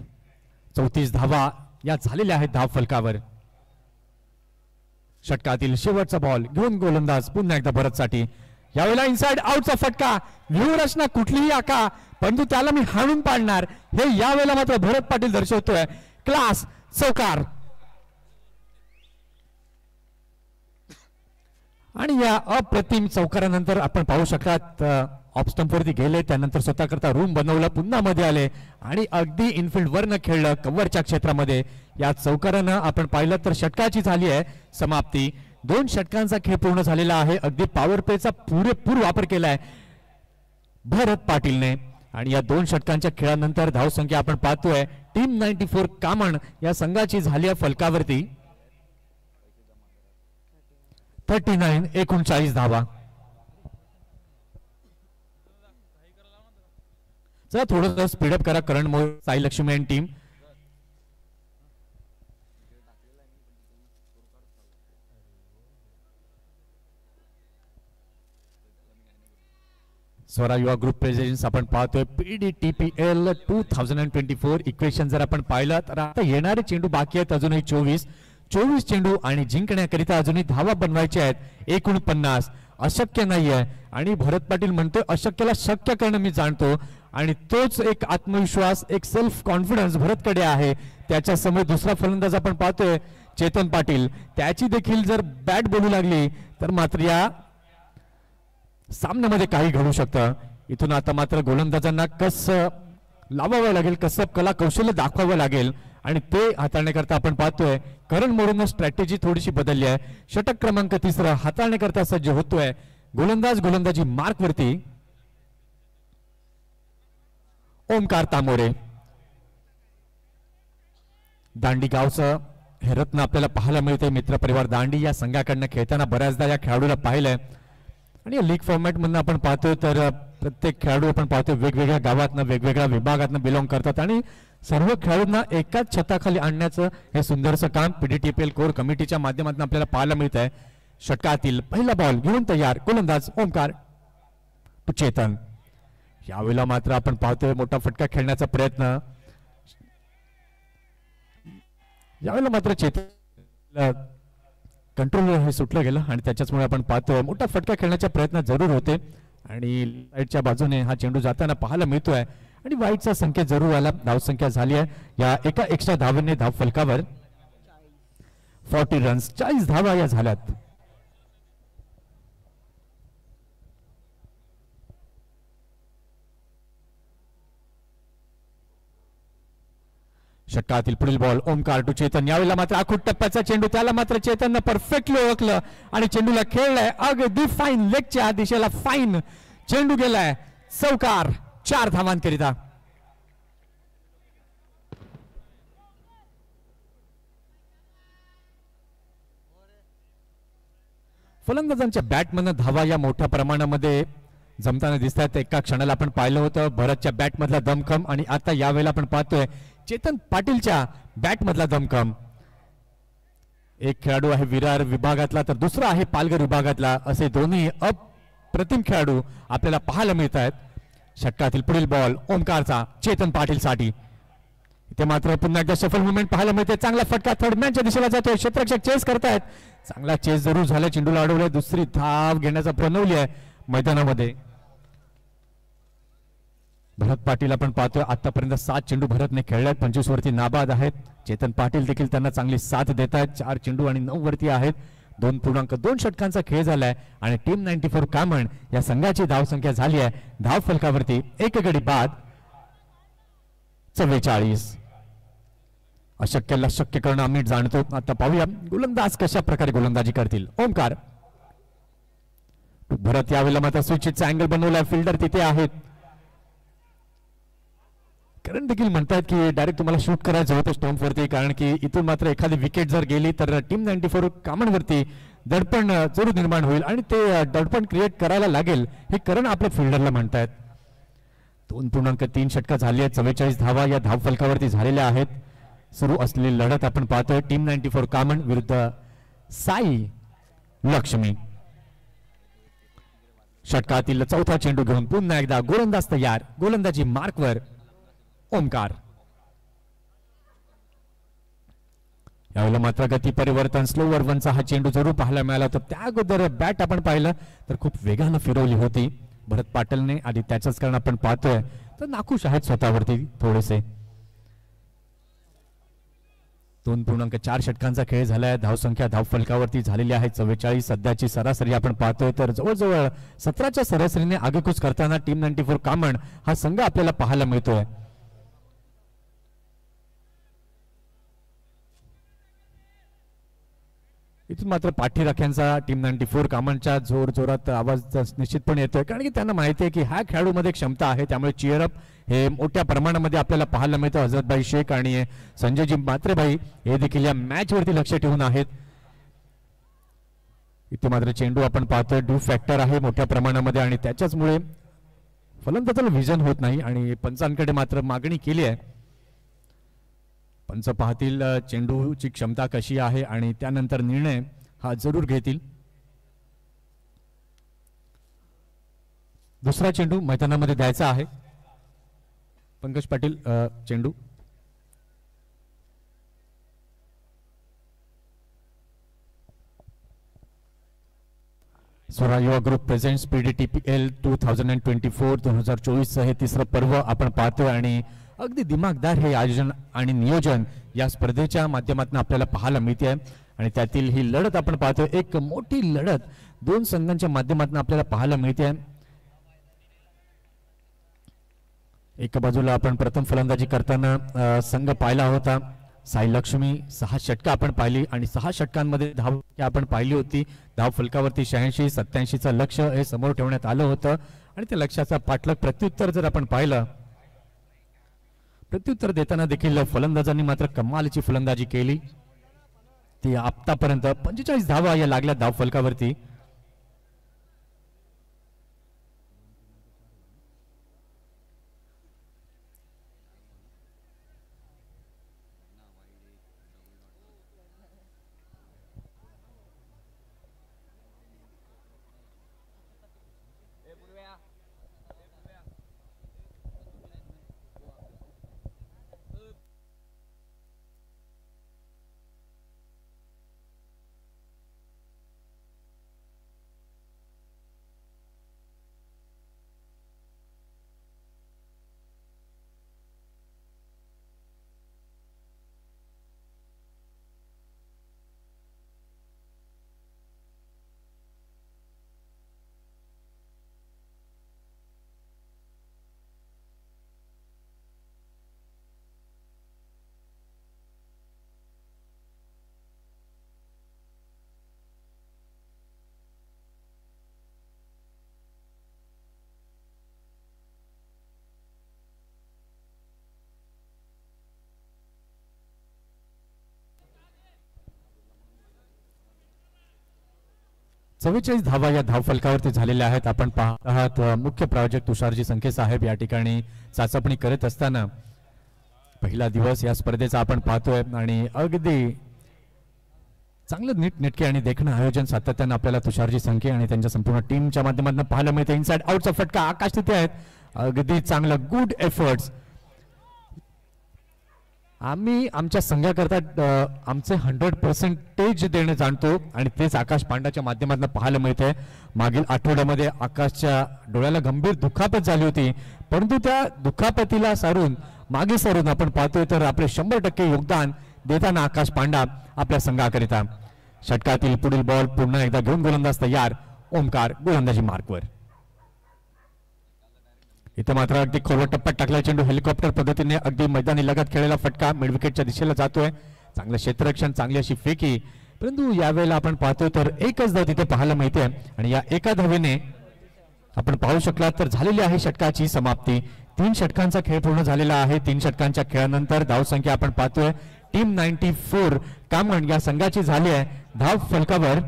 34 धावा या झालेल्या आहेत धाव फलकावर. षटकातील शेवटचा बॉल घेऊन गोलंदाज पुन्हा एकदा भरतसाठी. यावेळेला इनसाइड आउटचा फटका. व्यूहरचना कुठलीही आका, परंतु त्याला मी हाणून पाडणार हे यावेळेला मात्र भरत पाटील दर्शवतोय. क्लास, चौकार. आणि या अप्रतिम चौकारानंतर आपण पाहू शकतात ऑफ स्टंप वरती गेले, त्यानंतर स्वतः करता रूम बनवलं, पुन्हा मध्ये आले आणि अगदी इनफिल्ड वरनं खेळलं कव्हरच्या क्षेत्रामध्ये. या चौकारानं आपण पाहिलं तर षटकाची झाली आहे समाप्ती. 2 षटकांचा खेळ पूर्ण झालेला आहे. अगदी पॉवर प्लेचा पुरेपूर वापर केलाय भरत पाटीलने आणि या 2 षटकांच्या खेळानंतर धावसंख्या आपण पाहतोय टीम 94 कामण या संघाची झाली आहे फलकावरती 39 धावा. चला थोडं स्पीडअप करा करण मोर, साई लक्ष्मी आणि टीम. स्वरा युवा ग्रुप प्रेझेंट्स आपण पाहतोय PDTPL 2024. इक्वेशन जर आपण पाहिलं तर आता येणारे चेंडू बाकी आहेत अजूनही 24 चेंडू आणि जिंकण्याकरिता अजूनही धावा बनवायच्या आहेत 49. अशक्य नाहीये आणि भरत पाटील म्हणतोय अशक्यला शक्य करणं मी जाणतो आणि तोच एक आत्मविश्वास एक सेल्फ कॉन्फिडन्स भरतकडे आहे. त्याच्या समोर दुसरा फलंदाज आपण पाहतोय चेतन पाटील, त्याची देखील जर बॅट बोलू लागली तर मात्र या सामन्यामध्ये काही घडू शकतं. इथून आता मात्र गोलंदाजांना कसं लावावं लागेल, कसं कला कौशल्य दाखवावं लागेल आणि ते हाताळण्याकरता आपण पाहतोय करण मोरेनं स्ट्रॅटेजी थोडीशी बदलली आहे. षटक क्रमांक 3 हाताळण्याकरता सज्ज होतोय गोलंदाज. गोलंदाजी मार्क वरती ओमकार तामोरे. दांडी गावचं हे रत्न आपल्याला पाहायला मिळते. मित्रपरिवार दांडी या संघाकडनं खेळताना बऱ्याचदा या खेळाडूला पाहिलंय आणि लीग फॉर्मॅट मधनं आपण पाहतोय तर प्रत्येक खेळाडू आपण पाहतोय वेगवेगळ्या गावातनं वेगवेगळ्या विभागातनं बिलॉंग करतात आणि सर्व खेळाडूंना एकाच छताखाली आणण्याचं हे सुंदरसं काम पीडीटीपीएल कोर कमिटीच्या माध्यमातून आपल्याला पाहायला मिळत आहे. षटकातील पहिला बॉल घेऊन तयार गोलंदाज ओमकार टू चेतन. यावेळेला मात्र आपण पाहतोय मोठा फटका खेळण्याचा प्रयत्न. यावेळेला मात्र चेतन कंट्रोल हे सुटलं गेलं आणि त्याच्याचमुळे आपण पाहतोय मोठा फटका खेळण्याचा प्रयत्न जरूर होते आणि राईटच्या बाजूने हा चेंडू जाताना पाहायला मिळतोय आणि वाईटचा संख्या जरूर आला. धावसंख्या झाली आहे या एका एक्स्ट्रा धावेने धाव फलकावर 40 रन्स 40 धावा या झाल्यात. षटकातील पुढील बॉल ओमकार टू चेतन. यावेळेला मात्र आखूट टप्प्याचा चेंडू, त्याला मात्र चेतननं परफेक्टली ओळखलं आणि चेंडूला खेळलाय अगदी फाईन लेगच्या दिशेला. फाईन चेंडू गेलाय चौकार 4 धावांकरिता. फलंदाजांच्या बॅटमधनं धावा या मोठ्या प्रमाणामध्ये जमताना दिसत आहेत. एका क्षणाला आपण पाहिलं होतं भरतच्या बॅट मधला दमखम आणि आता यावेळेला आपण पाहतोय चेतन पाटीलच्या बॅट मधला दमखम. एक खेळाडू आहे विरार विभागातला तर दुसरा आहे पालघर विभागातला, असे दोन्ही अप्रतिम खेळाडू आपल्याला पाहायला मिळत आहेत. षटकातील पुढील बॉल ओमकारचा चेतन पाटील साठी. इथे मात्र पुन्हा एकदा सफल मुवमेंट पाहायला मिळते. चांगला फटका थर्ड मॅनच्या दिशेला जातोय. क्षेत्ररक्षक चेस करतायत. चांगला चेस जरूर झाला. चेंडूला अडवलंय. दुसरी धाव घेण्याचा प्रणवली आहे मैदानामध्ये. भरत पाटील आपण पाहतोय आतापर्यंत 7 चेंडू भरतने खेळल्यात. 25 वरती नाबाद आहेत. चेतन पाटील देखील त्यांना चांगली साथ देत आहेत. 4 चेंडू आणि 9 वरती आहेत. 2.2 षटकांचा खेळ झालाय आणि टीम 94 कामण या संघाची धावसंख्या झाली आहे धाव फलकावरती एक गडी बाद 44. अशक्याला शक्य करणं आम्ही जाणतो. आता पाहूया गोलंदाज कशा प्रकारे गोलंदाजी करतील. ओमकार भरत यावेळेला मात्र स्विचचा अँगल बनवला. फिल्डर तिथे आहेत. करण देखील म्हणतात की डायरेक्ट तुम्हाला शूट करायचं होतं स्टंप वरती, कारण की इथून मात्र एखादी विकेट जर गेली तर टीम 94 कामणवरती दडपण जरूर निर्माण होईल आणि ते दडपण क्रिएट करायला लागेल हे करण आपल्या फिल्डरला म्हणतायत. 2.3 षटका झाली आहेत. 44 धावा या धाव फलकावरती झालेल्या आहेत. सुरू असलेली लढत आपण पाहतोय टीम 94 कामण विरुद्ध साई लक्ष्मी. षटकातील चौथा चेंडू घेऊन पुन्हा एकदा गोलंदाज तयार. गोलंदाजी मार्कवर ओमकार. यावेळेला मात्र गती परिवर्तन स्लोवर वनचा हा चेंडू जरूर पाहायला मिळाला होता. त्या अगोदर बॅट आपण पाहिलं तर खूप वेगानं फिरवली होती भरत पाटीलने आणि त्याच्याच कारण आपण पाहतोय तर नाखुश आहेत स्वतःवरती थोडेसे. 2.4 षटकांचा खेळ झालाय. धावसंख्या धाव फलकावरती झालेली आहे 44. सध्याची सरासरी आपण पाहतोय तर जवळजवळ 17च्या सरासरीने आगेकूच करताना टीम 94 कामण हा संघ आपल्याला पाहायला मिळतोय. इथून मात्र पाठीराख्यांचा टीम 94 कामांच्या जोर जोरात आवाज निश्चितपणे येतोय, कारण की त्यांना माहिती आहे की ह्या खेळाडूमध्ये क्षमता आहे. त्यामुळे चिअरअप हे मोठ्या प्रमाणामध्ये आपल्याला पाहायला मिळतं. हजरतभाई शेख आणि संजयजी म्हात्रेभाई हे देखील या मॅच वरती लक्ष ठेवून आहेत. इथे मात्र चेंडू आपण पाहतोय ड्यू फॅक्टर आहे मोठ्या प्रमाणामध्ये आणि त्याच्याचमुळे फलंदाजाला विजन होत नाही आणि पंचांकडे मात्र मागणी केली आहे. पंच पाहतील चेंडूची क्षमता कशी आहे आणि त्यानंतर निर्णय हा जरूर घेतील. दुसरा चेंडू मैदानामध्ये द्यायचा आहे. पंकज पाटील चेंडू स्वरा युवा ग्रुप प्रेझेंट्स PDTPL 2024 हे तिसरं पर्व आपण पाहतोय आणि अगदी दिमागदार हे आयोजन आणि नियोजन या स्पर्धेच्या माध्यमातून आपल्याला पाहायला मिळते आणि त्यातील ही लढत आपण पाहतोय एक मोठी लढत दोन संघांच्या माध्यमातून आपल्याला पाहायला मिळते. एका बाजूला आपण प्रथम फलंदाजी करताना संघ पाहिला होता साई लक्ष्मी 6 षटका आपण पाहिली आणि 6 षटकांमध्ये धाव आपण पाहिली होती. धाव फलकावरती 86 87चं लक्ष्य हे समोर ठेवण्यात आलं होतं आणि त्या लक्ष्याचा पाठलाग प्रत्युत्तर जर आपण पाहिलं प्रत्युत्तर देताना देखील फलंदाजांनी मात्र कमालीची फलंदाजी केली. ती आतापर्यंत 45 धावा या लागल्या धाव फलकावरती. चव्वेचाळीस धावा या धाव फलकावरती झालेल्या आहेत. आपण पाहत आहात मुख्य प्रायोजक तुषारजी संखे साहेब या ठिकाणी चाचपणी करत असताना पहिला दिवस या स्पर्धेचा आपण पाहतोय आणि अगदी चांगलं नीटनेटके आणि देखणं आयोजन सातत्यानं आपल्याला तुषारजी संखे आणि त्यांच्या संपूर्ण टीमच्या माध्यमातून पाहायला मिळते. इनसाइड आउटचा फटका आकाश तिथे आहेत. अगदी चांगलं गुड एफर्ट्स. आम्ही आमच्या संघाकरता आमचे 100% देणं जाणतो आणि तेच आकाश पांडाच्या माध्यमातून पाहायला मिळते. मागील आठवड्यामध्ये आकाशच्या डोळ्याला गंभीर दुखापत झाली होती परंतु त्या दुखापतीला मागे सारून आपण पाहतोय तर आपले 100% योगदान देताना आकाश पांडा आपल्या संघाकरिता. षटकातील पुढील बॉल पुन्हा एकदा घेऊन गोलंदाज तयार. ओमकार गोलंदाजी मार्कवर. इथे मात्र अगदी खोलवर टप्प्यात टाकला चेंडू हेलिकॉप्टर पद्धतीने अगदी मैदानी लगत खेळलेला फटका मिड विकेटच्या दिशेला जातोय. चांगलं क्षेत्ररक्षण चांगली अशी फेकी परंतु यावेळेला आपण पाहतोय तर एकच धाव तिथे पाहायला मिळते आणि या एका धावेने आपण पाहू शकला तर झालेली आहे षटकाची समाप्ती. 3 षटकांचा खेळ पूर्ण झालेला आहे. 3 षटकांच्या खेळानंतर धावसंख्या आपण पाहतोय टीम 94 कामण या संघाची झाली आहे. धाव फलकावर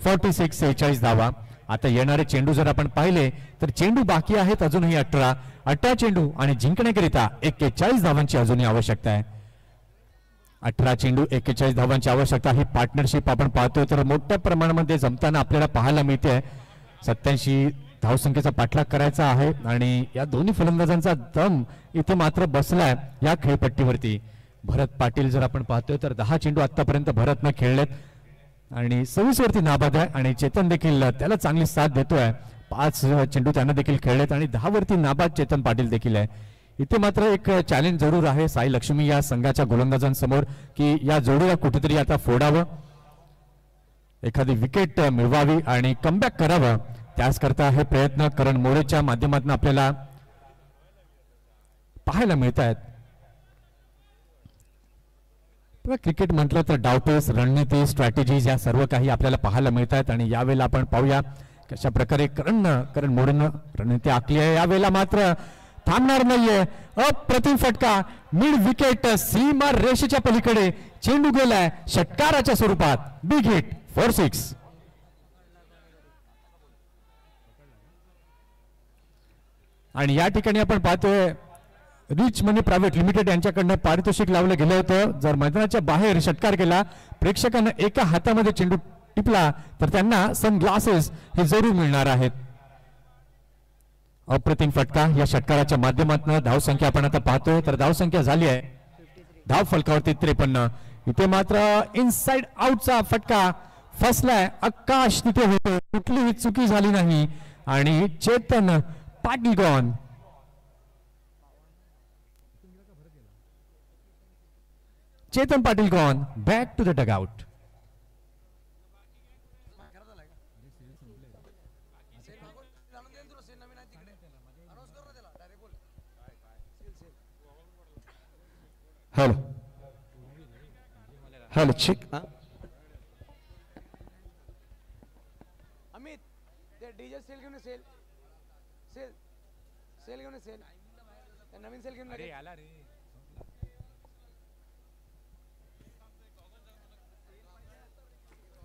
46 धावा. आता येणारे चेंडू जर आपण पाहिले तर चेंडू बाकी आहेत अजूनही 18 चेंडू आणि जिंकण्याकरिता 41 धावांची अजूनही आवश्यकता आहे. 18 चेंडू 41 धावांची आवश्यकता. ही पार्टनरशिप आपण पाहतोय तर मोठ्या प्रमाणामध्ये जमताना आपल्याला पाहायला मिळते. 87 धावसंख्येचा पाठलाग करायचा आहे आणि या दोन्ही फलंदाजांचा दम इथे मात्र बसलाय या खेळपट्टीवरती. भरत पाटील जर आपण पाहतोय तर 10 चेंडू आतापर्यंत भरतनं खेळलेत आणि 26 वरती नाबाद आहे आणि चेतन देखील त्याला चांगली साथ देतोय. 5 चेंडू त्यांना देखील खेळलेत आणि 10 वरती नाबाद चेतन पाटील देखील आहे. इथे मात्र एक चॅलेंज जरूर आहे साई लक्ष्मी या संघाच्या गोलंदाजांसमोर की या जोडीला कुठेतरी आता फोडावं, एखादी विकेट मिळवावी आणि कमबॅक करावं. त्याच करता हे प्रयत्न करण मोरेच्या माध्यमातून आपल्याला पाहायला मिळत आहेत. क्रिकेट म्हटलं तर डावपेच रणनीती स्ट्रॅटेजीज या सर्व काही आपल्याला पाहायला मिळत आहेत आणि यावेळेला आपण पाहूया कशा प्रकारे करण मोरेनं रणनीती आखली आहे. यावेळेला मात्र थांबणार नाहीये. अप्रतिम फटका मिड विकेट सीमा रेषेच्या पलीकडे चेंडू गेलाय षटकाराच्या स्वरूपात. Big hit for 6. आणि या ठिकाणी आपण पाहतोय रिच मनी प्रायव्हेट लिमिटेड यांच्याकडनं पारितोषिक लावलं गेलं होतं. जर मैदानाच्या बाहेर षटकार केला प्रेक्षकांना एका हातामध्ये चेंडू टिपला तर त्यांना सनग्लासेस हे जरूर मिळणार आहेत. अप्रतिम फटका या षटकाराच्या माध्यमातून धावसंख्या आपण आता पाहतोय तर धावसंख्या झाली आहे धाव फलकावरती 53. इथे मात्र इनसाइड आउटचा फटका फसलाय आकाश तिथे होतो, कुठलीही चुकी झाली नाही आणि Chetan Patil gone. Chetan Patil gone, back to the dugout. Hello hello चिक अमित ते डीजे सेल घेऊन सेल सेल सेल घेऊन सेल नवीन सेल घेऊन अरे आला रे.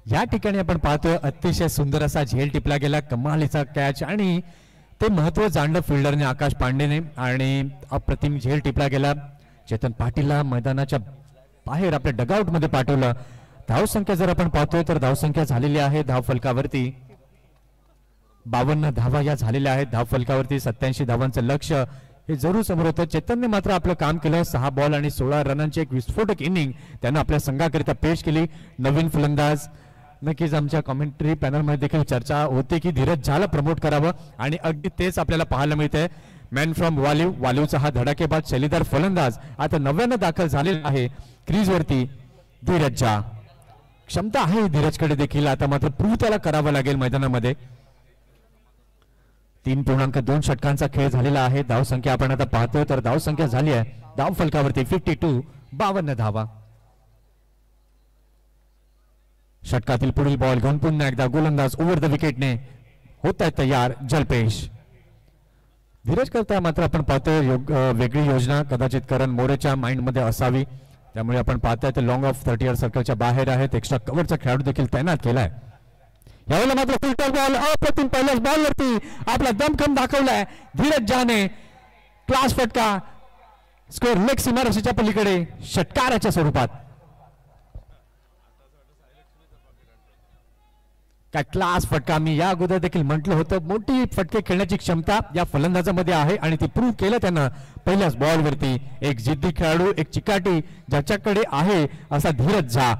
या ठिकाणी आपण पाहतोय अतिशय सुंदर असा झेल टिपला गेला, कमालीचा कॅच आणि ते महत्व जाणलं फिल्डरने आकाश पांडेने आणि अप्रतिम झेल टिपला गेला. चेतन पाटीलला मैदानाच्या बाहेर आपल्या डगआउट मध्ये पाठवलं. धावसंख्या जर आपण पाहतोय तर धावसंख्या झालेली आहे धाव फलकावरती 52 धावा या झालेल्या आहेत. धाव फलकावरती 87 धावांचं लक्ष हे जरूर समोर होतं. चेतनने मात्र आपलं काम केलं. 6 बॉल आणि 16 रनांची एक विस्फोटक इनिंग त्यानं आपल्या संघाकरिता पेश केली. नवीन फलंदाज नक्कीच आमच्या कॉमेंट्री पॅनल मध्ये देखील चर्चा होते की धीरज झाला प्रमोट करावं आणि अगदी तेच आपल्याला पाहायला मिळतंय. मॅन फ्रॉम वालीवचा हा धडाकेबाज शैलीदार फलंदाज आता 90 दाखल झालेला आहे क्रीजवरती. धीरजच्या क्षमता आहे धीरजकडे देखील, आता मात्र प्रूव्ह त्याला करावं लागेल मैदानामध्ये. 3.2 षटकांचा खेळ झालेला आहे. धावसंख्या आपण आता पाहतोय तर धावसंख्या झाली आहे धाव फलकावरती 52, 52 धावा. षटकातील पुढील बॉल घेऊन पुन्हा एकदा गोलंदाज ओव्हर द विकेटने होत आहे तयार जल्पेश. धीरज करता मात्र आपण पाहतोय वेगळी योजना कदाचित करण मोरेच्या माइंड मध्ये असावी, त्यामुळे आपण पाहतोय ते लॉंग ऑफ 30 सर्कलच्या बाहेर आहेत. एक्स्ट्रा कव्हरचा खेळाडू देखील तैनात केलाय. यावेळेला मात्र फिल्टर बॉल अप्रतिम पहिल्याच बॉल वरती आपला दमखम दाखवलाय धीरज जाने. क्लास फटका स्क्वेअर लेग सीमारेषेच्या पलीकडे षटकाराच्या स्वरूपात. काय क्लास फटका, मी या अगोदर देखील म्हटलं होतं मोठी फटके खेळण्याची क्षमता या फलंदाजामध्ये आहे आणि ती प्रूव्ह केलं त्यानं पहिल्याच बॉल वरती. एक जिद्दी खेळाडू, एक चिकाटी ज्याच्याकडे आहे असा धीरज झा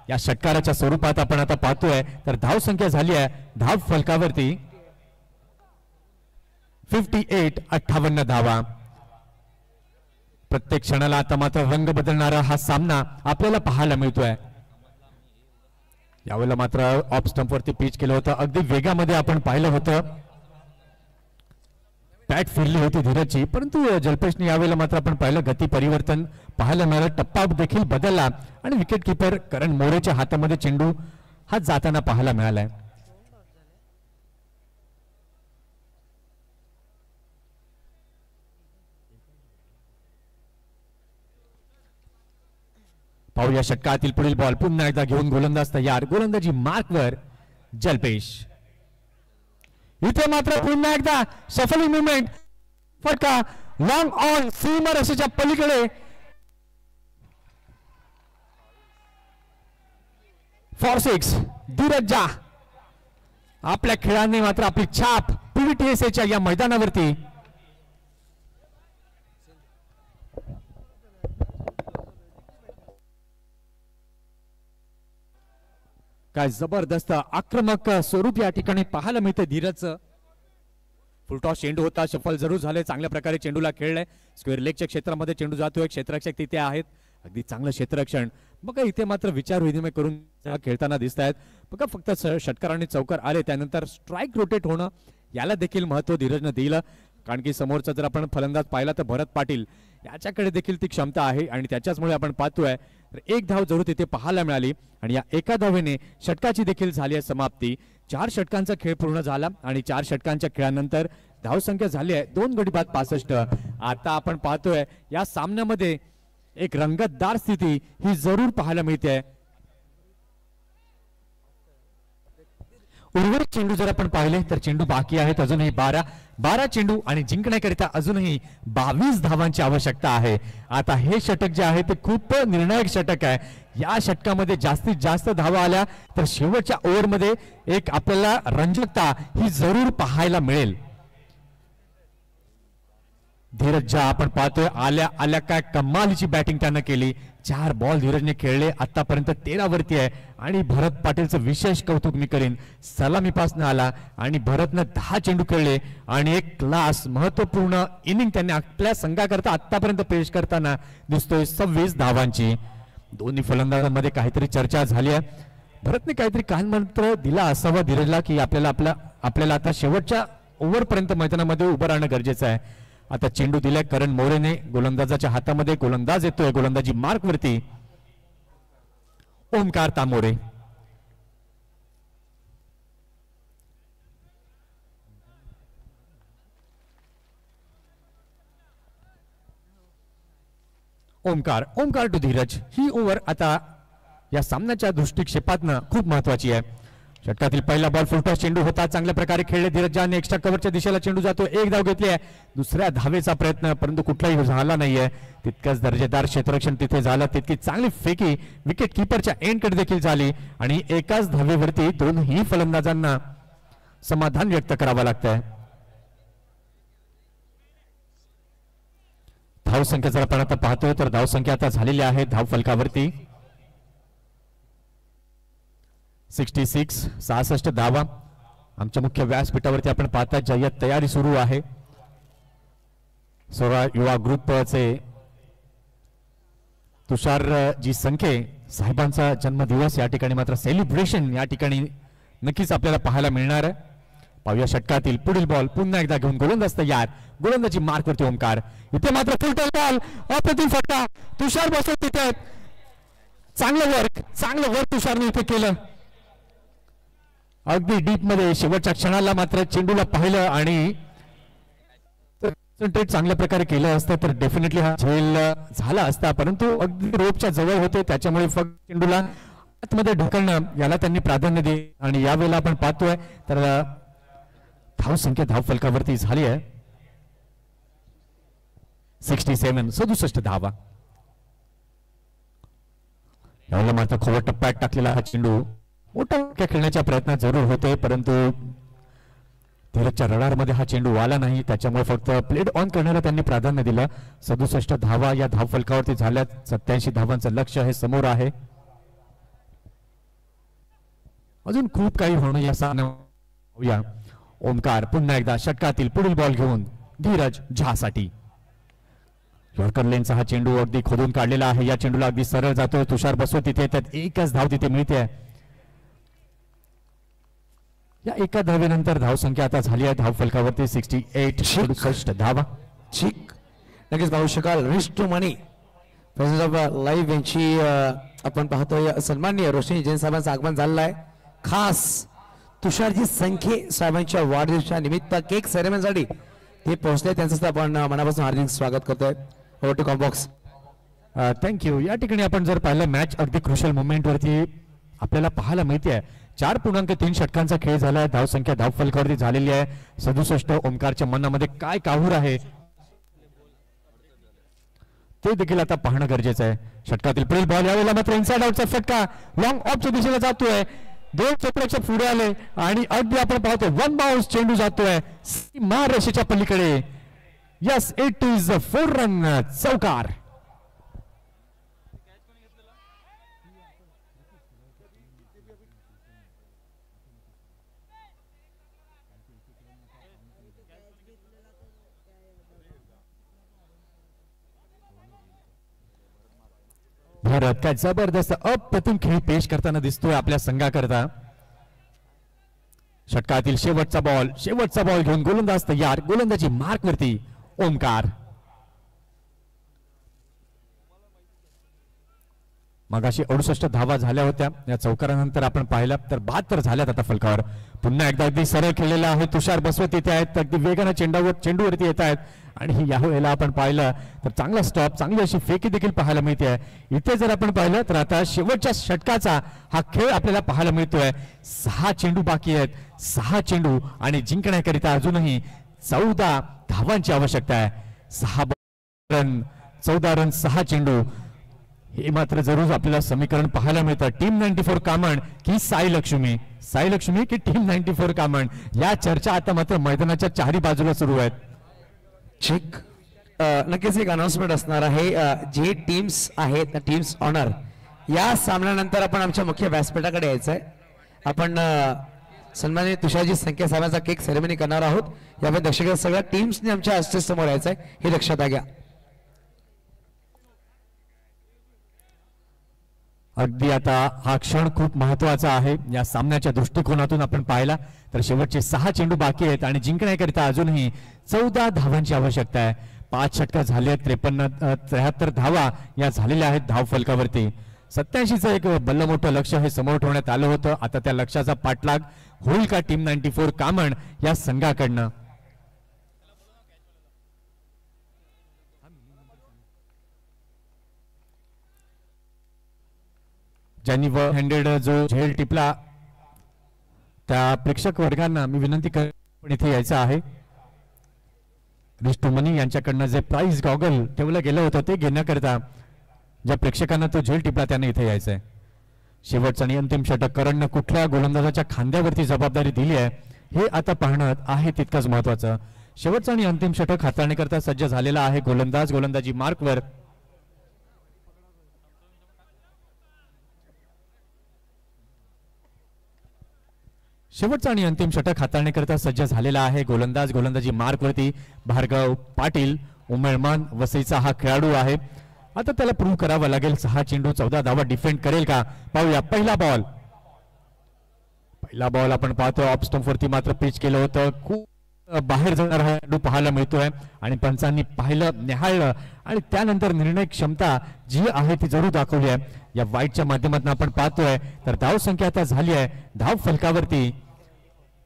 या षटकाराच्या स्वरूपात आपण आता पाहतोय. तर धाव संख्या झाली आहे धाव फलकावरती 58, 58 धावा. प्रत्येक क्षणाला आता मात्र रंग बदलणारा हा सामना आपल्याला पाहायला मिळतोय. यावेळेला मात्र ऑफ स्टंप वरती पिच केलं होतं, अगदी वेगामध्ये आपण पाहिलं होतं. बॅट फिरली होती धीरजची, परंतु जल्पेशने यावेळेला मात्र आपण पाहिलं गती परिवर्तन पाहायला मिळालं. टप्पा देखील बदलला आणि विकेट किपर करण मोरेच्या हातामध्ये चेंडू हा जाताना पाहायला मिळालाय. पाहूया षटकातील पुढील बॉल पुन्हा एकदा घेऊन गोलंदाज तयार. गोलंदाजी मार्कवर जल्पेश. इथे मात्र पुन्हा एकदा सफलिंग मुवमेंट फटका लॉंग ऑन सीमारेषेच्या पलीकडे. फॉर 6 धीरज झा. आपल्या खेळाने मात्र आपली छाप पीव्हीटीएसच्या या मैदानावरती काय जबरदस्त आक्रमक स्वरूप या ठिकाणी पाहायला मिळते धीरजचं. फुलटॉस चेंडू होता, सफल जरूर झाले, चांगल्या प्रकारे चेंडूला खेळलाय. स्क्वेअर लेगच्या क्षेत्रामध्ये चेंडू जातोय, क्षेत्ररक्षक तिथे आहेत, अगदी चांगलं क्षेत्ररक्षण. बघा इथे मात्र विचार विनिमय करून खेळताना दिसत आहेत. बघा फक्त षटकार आणि चौकार आले त्यानंतर स्ट्राईक रोटेट होणं याला देखील महत्व धीरजनं दिलं. कारण की समोरचा जर आपण फलंदाज पाहिला तर भरत पाटील याच्याकडे देखील ती क्षमता आहे आणि त्याच्याचमुळे आपण पाहतोय तर एक धाव जरूर तिथे पाहायला मिळाली आणि या एका धावेने षटकाची देखील झाली आहे समाप्ती. 4 षटकांचा खेळ पूर्ण झाला आणि 4 षटकांच्या खेळानंतर धावसंख्या झाली आहे 2 गडी बाद 65. आता आपण पाहतोय या सामन्यामध्ये एक रंगतदार स्थिती ही जरूर पाहायला मिळते. उर्वरित चेंडू जर आपण पाहिले तर चेंडू बाकी आहेत अजूनही 12 चेंडू आणि जिंकण्याकरिता अजूनही 22 धावांची आवश्यकता आहे. आता हे षटक जे आहे ते खूप निर्णायक षटक आहे. या षटकामध्ये जास्तीत जास्त धावा आल्या तर शेवटच्या ओव्हरमध्ये एक आपल्याला रंजकता ही जरूर पाहायला मिळेल. धीरज ज्या आपण पाहतोय आल्या आल्या काय कमालीची बॅटिंग त्यानं केली. 4 बॉल धीरजने खेळले, आतापर्यंत 13 वरती आहे. आणि भरत पाटीलचं विशेष कौतुक मी करीन, सलामीपासून आला आणि भरतनं 10 चेंडू खेळले आणि एक क्लास महत्वपूर्ण इनिंग त्यांनी आपल्या संघाकरता आतापर्यंत पेश करताना दिसतोय. 26 धावांची. दोन्ही फलंदाजांमध्ये काहीतरी चर्चा झाली आहे. भरतने काहीतरी कानमंत्र दिला असावा धीरजला की आपल्याला आता शेवटच्या ओव्हरपर्यंत मैदानामध्ये उभं राहणं गरजेचं आहे. आता चेंडू दिलाय करण मोरेने गोलंदाजाच्या हातामध्ये. गोलंदाज येतोय गोलंदाजी मार्क वरती. ओमकार तामोरे. ओमकार टू धीरज. ही ओव्हर आता या सामन्याच्या दृष्टिक्षेपातनं खूप महत्वाची आहे. षटकातील पहिला बॉल फुलटॉस चेंडू होता, चांगल्या प्रकारे खेळले धीरज ज्याने एक्स्ट्रा कव्हरच्या दिशेला चेंडू जातो. एक धाव घेतली आहे. दुसऱ्या धावेचा प्रयत्न परंतु कुठलाही झाला नाहीये. तितकंच दर्जेदार क्षेत्ररक्षण तिथे झालं, तितकी चांगली फेकी विकेट किपरच्या एंडकडे देखील झाली आणि एकाच धावेवरती दोन्ही फलंदाजांना समाधान व्यक्त करावं लागतंय. धावसंख्या जर आपण आता पाहतोय तर धावसंख्या आता झालेली आहे धाव फलकावरती 66 धावा. आमच्या मुख्य व्यासपीठावरती आपण पाहता जय्यत तयारी सुरू आहे. 16 युवा ग्रुपचे तुषारजी संखे साहेबांचा जन्मदिवस, या ठिकाणी मात्र सेलिब्रेशन या ठिकाणी नक्कीच आपल्याला पाहायला मिळणार आहे. पाहूया षटकातील पुढील बॉल पुन्हा एकदा घेऊन गोलंदाज तयार. गोलंदाजी मार्क वरती ओमकार. इथे मात्र फुलटॉस बॉल, अप्रतिम फटका. तुषार बसत तिथे. चांगलं वर्क तुषारने इथे केलं. अगदी डीप मध्ये शेवटच्या क्षणाला मात्र चेंडूला पाहिलं आणि चांगल्या प्रकारे केलं असतं तर डेफिनेटली हा झेल झाला असता, परंतु अगदी रोपच्या जवळ होते त्याच्यामुळे फक्त चेंडूला आतमध्ये ढकलणं याला त्यांनी प्राधान्य दिले. आणि यावेळेला आपण पाहतोय तर धावसंख्या धाव फलकावरती झाली आहे 67 धावा. यावेळेला मात्र खोवट टप्प्यात टाकलेला हा चेंडू मोठा खेळण्याच्या प्रयत्नात जरूर होते, परंतु धीरजच्या रडारमध्ये हा चेंडू आला नाही, त्याच्यामुळे फक्त प्लेट ऑन करण्याला त्यांनी प्राधान्य दिलं. 67 धावा या धाव फलकावरती झाल्या. 87 धावांचं लक्ष हे समोर आहे. अजून खूप काही होणं या सामन्यात. ओमकार पुन्हा एकदा षटकातील पुढील बॉल घेऊन धीरज झासाठी. यॉर्कर लेनचा हा चेंडू अगदी खोदून काढलेला आहे. या चेंडूला अगदी सरळ जातोय. तुषार बसवत तिथे, त्यात एकच धाव तिथे मिळते. या एका धावेनंतर धावसंख्या आता झाली आहे धाव फलकावरती 68 धावा. नक्कीच पाहू शकाल wrist to money presence of live यांची आपण पाहतोय सन्माननीय रोशनी जैन साहेबांचं आगमन झालेलं आहे. खास तुषारजी संखे साहेबांच्या वाढदिवसाच्या निमित्त केक सेरेमनीसाठी ते पोहोचले, त्यांचं आपण मनापासून हार्दिक स्वागत करतोय. Over to combox. थँक्यू. या ठिकाणी आपण जर पाहिलं मॅच अगदी क्रुशियल मोमेंट वरती आपल्याला पाहायला मिळते. 4.3 षटकांचा खेळ झाला आहे. धावसंख्या धाव फलकावरती झालेली आहे 67. ओमकारच्या मनामध्ये काय काहूर आहे ते देखील आता पाहणं गरजेचं आहे. षटकातील पुढील बॉल यावेळेला मात्र इनसाइड आउटचा फटका लॉंग ऑफच्या दिशेला जातोय. 2 चौकड्याच्या पुढे आले आणि अगदी आपण पाहतोय 1 बाउन्स चेंडू जातोय सीमारेषेच्या पलीकडे. यस, इट इज 4 रन चौकार. भारत काय जबरदस्त अप्रतिम खेळ पेश करताना दिसतोय आपल्या संघाकरता. षटकातील शेवटचा बॉल घेऊन गोलंदाज तयार. गोलंदाजी मार्क वरती ओमकार. मगाशी 68 धावा झाल्या होत्या. या चौकारानंतर आपण पाहिलं तर 72 झाल्यात आता फलकावर. पुन्हा एकदा अगदी सरळ खेळलेला आहे. तुषार बसवत इथे आहेत, अगदी वेगाने चेंडूवरती येत आहेत आणि यावेळेला आपण पाहिलं तर चांगला स्टॉप, चांगली अशी फेकी देखील पाहायला मिळते. इथे जर आपण पाहिलं तर आता शेवटच्या षटकाचा हा खेळ आपल्याला पाहायला मिळतोय. 6 चेंडू बाकी आहेत. 6 चेंडू आणि जिंकण्याकरिता अजूनही 14 धावांची आवश्यकता आहे. 6 रन 14 रन 6 चेंडू हे मात्र जरूर आपल्याला समीकरण पाहायला मिळतं. टीम 94 कामण की साई लक्ष्मी की टीम 94 कामण, या चर्चा आता मात्र मैदानाच्या चारी बाजूला सुरू आहेत. नक्कीच एक अनाउन्समेंट असणार आहे. जे टीम्स आहेत टीम्स ऑनर या सामन्यानंतर आपण आमच्या मुख्य व्यासपीठाकडे यायचं आहे. आपण सन्माननीय तुषारजी संख्या साहेबांचा केक सेरेमनी करणार आहोत. यामध्ये दर्शक सगळ्या टीम्सने आमच्या स्टेज समोर यायचं आहे हे लक्षात घ्या. अगदी आता हा क्षण खूप महत्वाचा आहे. या सामन्याच्या दृष्टिकोनातून आपण पाहिला तर शेवटचे 6 चेंडू बाकी आहेत आणि जिंकण्याकरिता अजूनही 14 धावांची आवश्यकता आहे. 5 षटकार झाले आहेत. 73 धावा या झालेल्या आहेत धाव फलकावरती. 87चं एक बल्ल मोठं लक्ष हे समोर ठेवण्यात आलं होतं. आता त्या लक्ष्याचा पाठलाग होईल का टीम 94 कामण या संघाकडनं. ज्यांनी व हँडेड जो झेल टिपला त्या प्रेक्षक वर्गांना मी विनंती पण इथे यायचं आहे. रिस्टू मनी यांच्याकडनं जे प्राइज गॉगल ठेवलं गेलं होतं ते घेण्याकरता ज्या प्रेक्षकांना तो झेल टिपला त्यांना इथे यायचं आहे. शेवटचं आणि अंतिम षटक करणनं कुठल्या गोलंदाजाच्या खांद्यावरती जबाबदारी दिली आहे हे आता पाहणं आहे तितकंच महत्वाचं. शेवटचं आणि अंतिम षटक हाताळण्याकरता सज्ज झालेला आहे गोलंदाज. गोलंदाजी मार्कवर शेवटचा आणि अंतिम षटक हाताळण्याकरता सज्ज झालेला आहे गोलंदाज. गोलंदाजी मार्कवरती भार्गव पाटील उमेळमान वसईचा हा खेळाडू आहे. आता त्याला प्रूव्ह करावं लागेल. 6 चेंडू 14 धावा डिफेंड करेल का पाहूया. पहिला बॉल आपण पाहतोय ऑफ स्टंप वरती मात्र पिच केलं होतं. खूप बाहेर जाणार हा चेंडू पाहायला मिळतोय आणि पंचांनी पाहिलं निहाळलं आणि त्यानंतर निर्णय क्षमता जी आहे ती जरूर दाखवली आहे. या वाईटच्या माध्यमातून आपण पाहतोय तर धाव संख्या आता झाली आहे धाव फलकावरती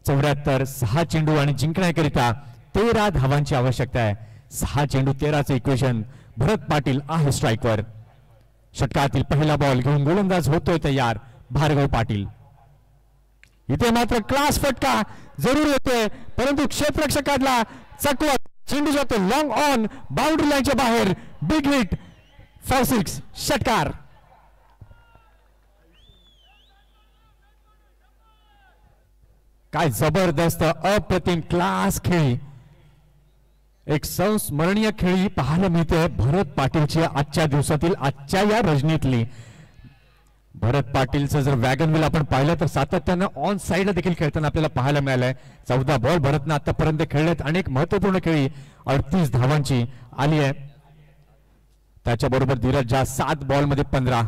74. 6 चेंडू आणि जिंकण्याकरिता 13 धावांची आवश्यकता आहे. 6 चेंडू 13चं इक्वेशन. भरत पाटील आहे स्ट्राईकवर. षटकातील पहिला बॉल घेऊन गोलंदाज होतोय तयार भार्गव पाटील. इथे मात्र क्लास फटका जरूर येतोय परंतु क्षेत्ररक्षकाला चकवत चेंडू जातो लॉंग ऑन बाउंड्री लाईनच्या बाहेर. बिग हिट 4-6 षटकार. काय जबरदस्त अप्रतिम क्लास खेळी. एक संस्मरणीय खेळी पाहायला मिळते भरत पाटीलची आजच्या दिवसातील आजच्या या रजनीतली. भरत पाटीलचं जर वॅगन व्हील आपण पाहिलं तर सातत्यानं ऑन साइडला देखील खेळताना आपल्याला पाहायला मिळालंय. 14 बॉल भरतनं आतापर्यंत खेळलेत. अनेक महत्वपूर्ण खेळी 38 धावांची आली आहे. त्याच्याबरोबर धीरज ज्या 7 बॉल मध्ये 15.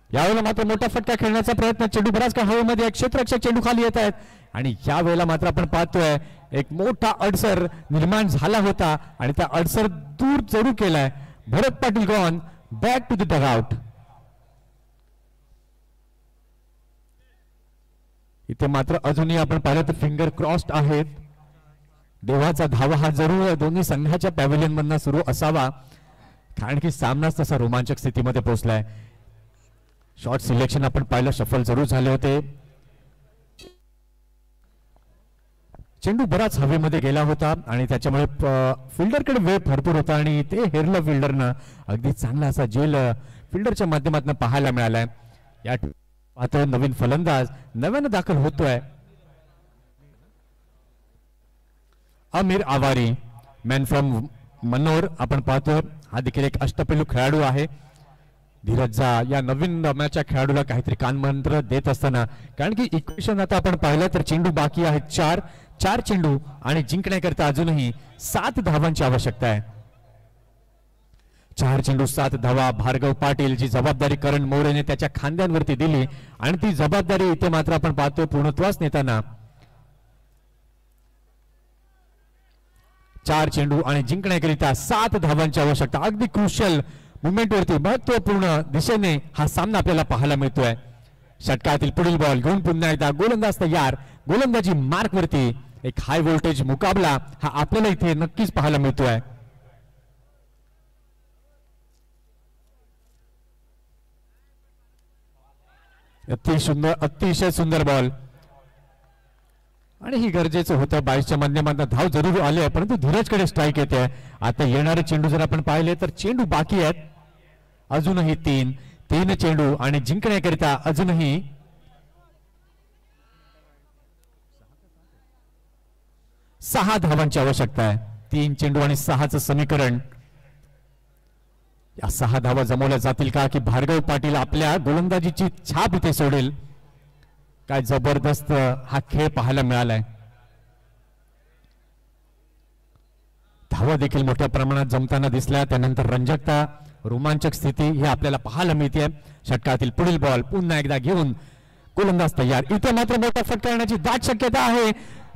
यावेळेला मात्र मोठा फटका खेळण्याचा प्रयत्न. चेंडू बराच काळ हवेमध्ये. क्षेत्ररक्षक चेंडू खाली येत आहेत आणि या वेळेला मात्र आपण पाहतोय एक मोठा अडसर निर्माण झाला होता आणि त्या अडसर दूर जरूर केलाय. Bharat Patil gone back to the dugout. इथे मात्र अजूनही आपण पाहिलं तर फिंगर क्रॉस्ड आहेत. देवाचा धावा हा जरूर दोन्ही संघाच्या पॅव्हिलियन मधनं सुरू असावा कारण की सामनाच तसा रोमांचक स्थितीमध्ये पोहोचलाय. शॉर्ट सिलेक्शन आपण पाहिलं शफल जरूर झाले होते. चेंडू बराच हवेमध्ये गेला होता आणि त्याच्यामुळे फिल्डरकडे वेळ भरपूर होता आणि ते हेरलं फिल्डरनं. अगदी चांगला असा जेल फिल्डरच्या माध्यमातून पाहायला मिळालाय. या मात्र नवीन फलंदाज नव्यानं दाखल होतोय अमीर आवारी मॅन फ्रॉम मनोर. आपण पाहतोय हा देखील एक अष्टपैलू खेळाडू आहे. धीरजचा या नवीन रम्याच्या खेळाडूला काहीतरी कानमंत्र देत असताना कारण की इक्वेशन आता आपण पाहिलं तर चेंडू बाकी आहेत 4 चेंडू आणि जिंकण्याकरता अजूनही 7 धावांची आवश्यकता आहे. 4 चेंडू 7 धावा. भार्गव पाटील जी जबाबदारी करण मोरेने त्याच्या खांद्यांवरती दिली आणि ती जबाबदारी इथे मात्र आपण पाहतोय पूर्णत्वास नेताना. 4 चेंडू आणि जिंकण्याकरिता 7 धावांची आवश्यकता. अगदी क्रुशियल मुवमेंट वरती महत्वपूर्ण दिशेने हा सामना आपल्याला पाहायला मिळतोय. षटकातील पुढील बॉल घेऊन पुन्हा एकदा गोलंदाज तयार. गोलंदाजी मार्क वरती एक हाय व्होल्टेज मुकाबला हा आपल्याला इथे नक्कीच पाहायला मिळतोय. अतिशय सुंदर बॉल आणि ही गरजेचं होतं. 22च्या माध्यमातून धाव जरूर आले परंतु धीरजकडे स्ट्राईक येते. आता येणारे चेंडू जर आपण पाहिले तर चेंडू बाकी आहेत अजूनही 3 चेंडू आणि जिंकण्याकरिता अजूनही 6 धावांची आवश्यकता आहे. 3 चेंडू आणि 6चं समीकरण. या 6 धावा जमवल्या जातील का की भार्गव पाटील आपल्या गोलंदाजीची छाप इथे सोडेल. काय जबरदस्त हा खेळ पाहायला मिळालाय. धावा देखील मोठ्या प्रमाणात जमताना दिसल्या. त्यानंतर रंजकता रोमांचक स्थिती ही आपल्याला पाहायला मिळते. षटकातील पुढील बॉल पुन्हा एकदा घेऊन गोलंदाज तयार. इथे मात्र मोठा फटका येण्याची दाट शक्यता आहे,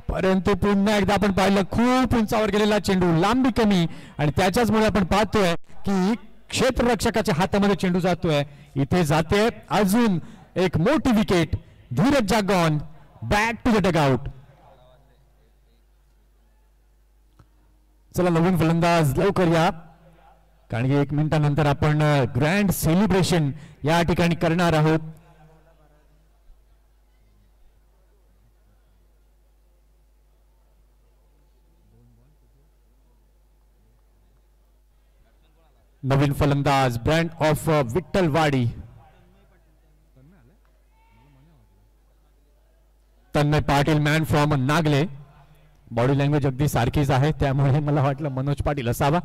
परंतु पुन्हा एकदा आपण पाहिलं खूप उंचावर गेलेला चेंडू, लांबी कमी आणि त्याच्याचमुळे आपण पाहतोय की क्षेत्ररक्षकाच्या हातामध्ये चेंडू जातोय. इथे जाते अजून एक मोठी विकेट. धीरज जागॉन बॅक टू द डगआउट. चला नवीन फलंदाज लवकर या, कारण की 1 मिनिटानंतर आपण ग्रँड सेलिब्रेशन या ठिकाणी करणार आहोत. नवीन फलंदाज brand of Vitthalwadi Tanmay Patil, man from Nagle. Body language अगदी सारखीच आहे, त्यामुळे मला वाटलं मनोज पाटील असावा.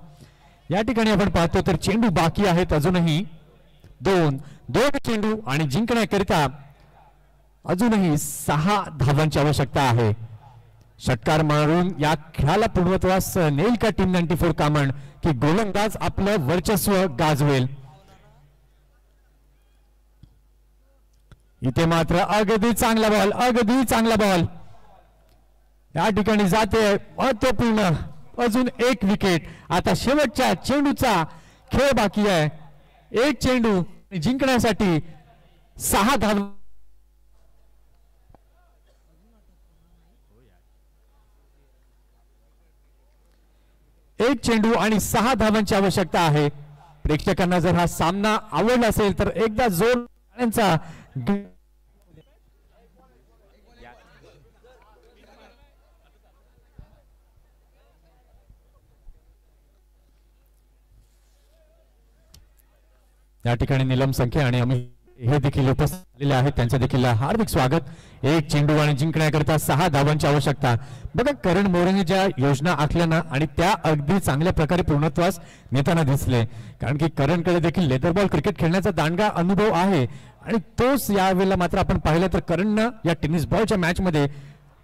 या ठिकाणी आपण पाहतो तर चेंडू बाकी आहेत अजूनही. दोन चेंडू आणि जिंकण्याकरिता अजूनही 6 धावांची आवश्यकता आहे. षटकार मारून या खेळाला पूर्णत्वास नेईल का टीम 94 कामण की गोलंदाज आपलं वर्चस्व गाजवेल. इथे मात्र अगदी चांगला बॉल या ठिकाणी जाते. महत्वपूर्ण अजून एक विकेट. आता शेवटच्या चेंडूचा खेळ बाकी आहे. 1 चेंडू जिंकण्यासाठी 6 धावा. एक चेंडू आणि 6 धावांची आवश्यकता आहे. प्रेक्षकांना जर हा सामना आवडला असेल तर एकदा जोर टाळ्यांचा. या ठिकाणी नीलम संख्ये आणि अमित हे देखील उपस्थित झालेले आहेत, त्यांचं देखील हार्दिक स्वागत. 1 चेंडू आणि जिंकण्याकरिता 6 धावांची आवश्यकता. बघा करण मोरेने ज्या योजना आखल्या ना आणि त्या अगदी चांगल्या प्रकारे पूर्णत्वास नेताना दिसले, कारण की करणकडे देखील लेदर बॉल क्रिकेट खेळण्याचा दांडगा अनुभव आहे आणि तोच यावेळेला मात्र आपण पाहिलं तर करणनं या टेनिस बॉलच्या मॅच मध्ये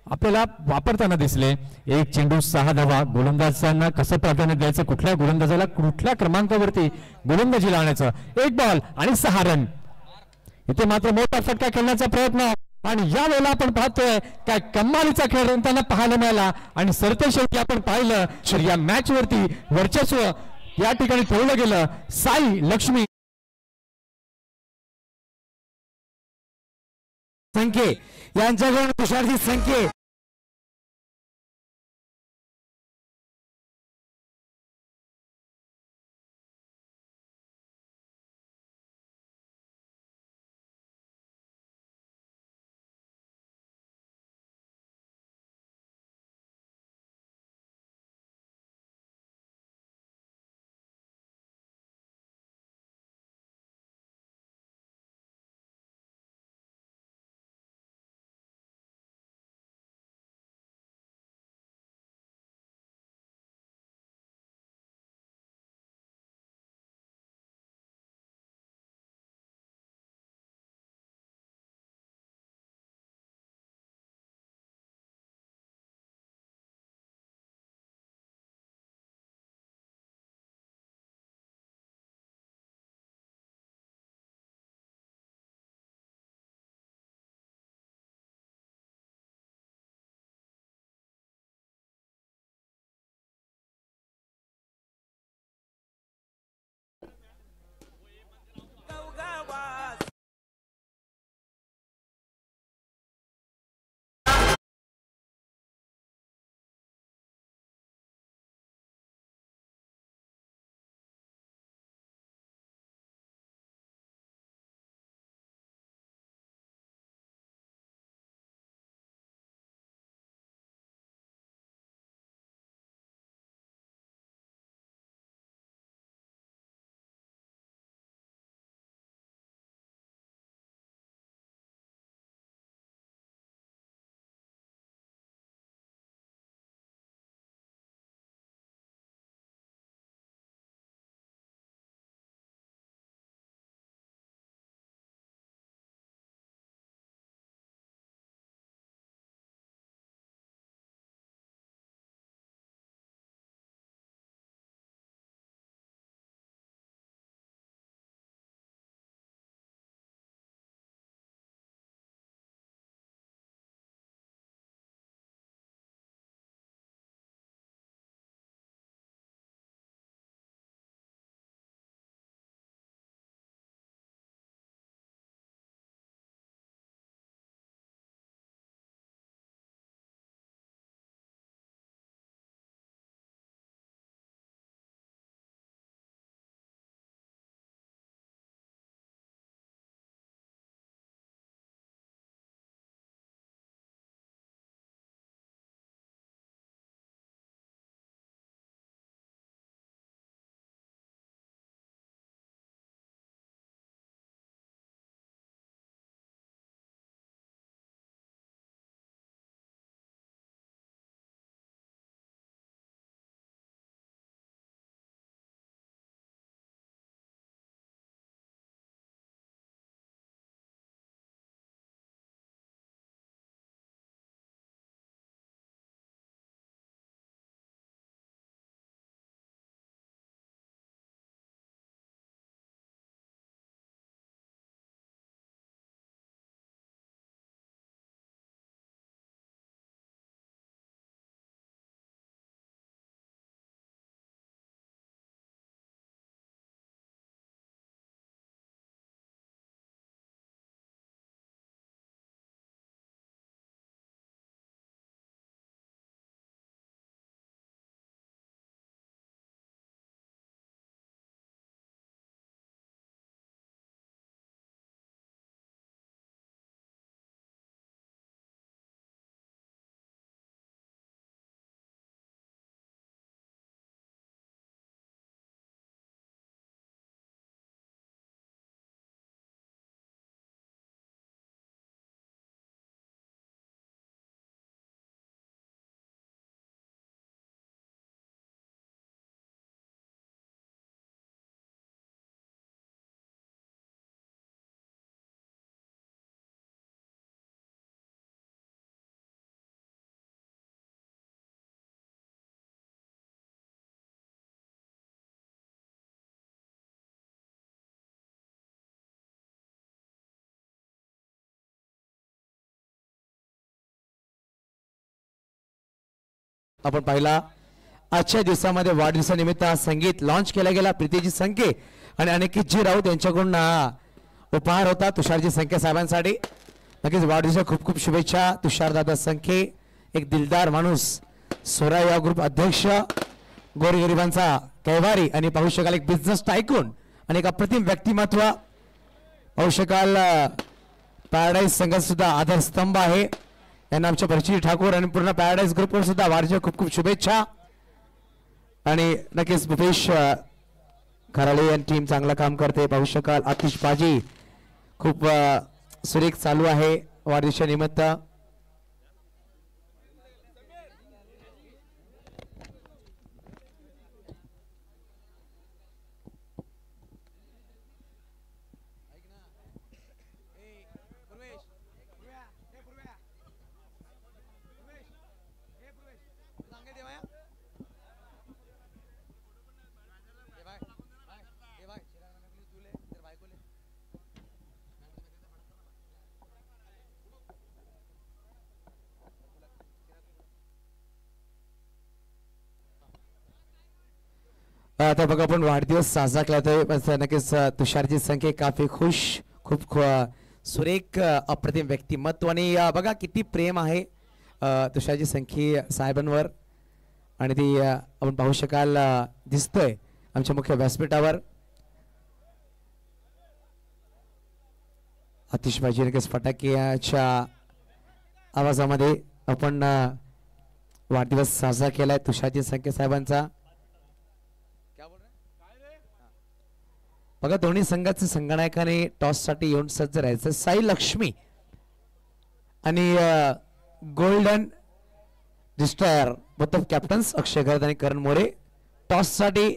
आपल्याला वापरताना दिसले. 1 चेंडू 6 धावा. गोलंदाजांना कसं प्राधान्य द्यायचं, कुठल्या गोलंदाजाला कुठल्या क्रमांकावरती गोलंदाजी लावण्याचं. 1 बॉल आणि 6 रन. इथे मात्र मोठा फटका खेळण्याचा प्रयत्न आणि या वेळेला आपण पाहतोय काय कमालीचा खेळ रंगताना पाहायला मिळाला आणि सरतेशेवटी आपण पाहिलं तर या मॅच वरती वर्चस्व या ठिकाणी ठेवलं गेलं. साई लक्ष्मी संख्ये यांच्याकडून तुषारजी संख्ये आपण पाहिला आजच्या दिवसामध्ये वाढदिवसानिमित्त संगीत लॉन्च केला गेला प्रीतीजी संके आणि अनिकेतजी राऊत यांच्याकडून उपहार होता तुषारजी संके साहेबांसाठी. नक्कीच वाढदिवसा खूप खूप शुभेच्छा तुषारदादा संके, एक दिलदार माणूस, सोरा या ग्रुप अध्यक्ष, गोरगरिबांचा कैवारी आणि पाहू शकाल एक बिझनेस टायकून आणि एक अप्रतिम व्यक्तिमत्व. पाहू शकाल पॅराडाईज संघात सुद्धा आधारस्तंभ आहे. यांना आमच्या परिचय ठाकूर आणि पूर्ण पॅराडाईज ग्रुपवर सुद्धा वाढदिवसा खूप खूप शुभेच्छा. आणि नक्कीच भूपेश खराळे आणि टीम चांगलं काम करते. पाहू शकाल आतिषबाजी खूप सुरेख चालू आहे वाढदिवसानिमित्त. आता बघा आपण वाढदिवस साजरा केला तर नक्कीच तुषारजी संख्ये काफी खुश, खूप सुरेख अप्रतिम व्यक्तिमत्व आणि बघा किती प्रेम आहे तुषारजी संख्ये साहेबांवर आणि ती आपण पाहू शकाल दिसतोय आमच्या मुख्य व्यासपीठावर. आतिषबाजी नक्कीच फटाक्याच्या आवाजामध्ये आपण वाढदिवस साजरा केलाय तुषारजी संख्ये साहेबांचा. बघा दोन्ही संघाचे संगणकाने टॉस साठी येऊन सज्ज राहायचं. साई लक्ष्मी आणि golden destroyer both of captains Akshay गर्द आणि करण मोरे टॉस साठी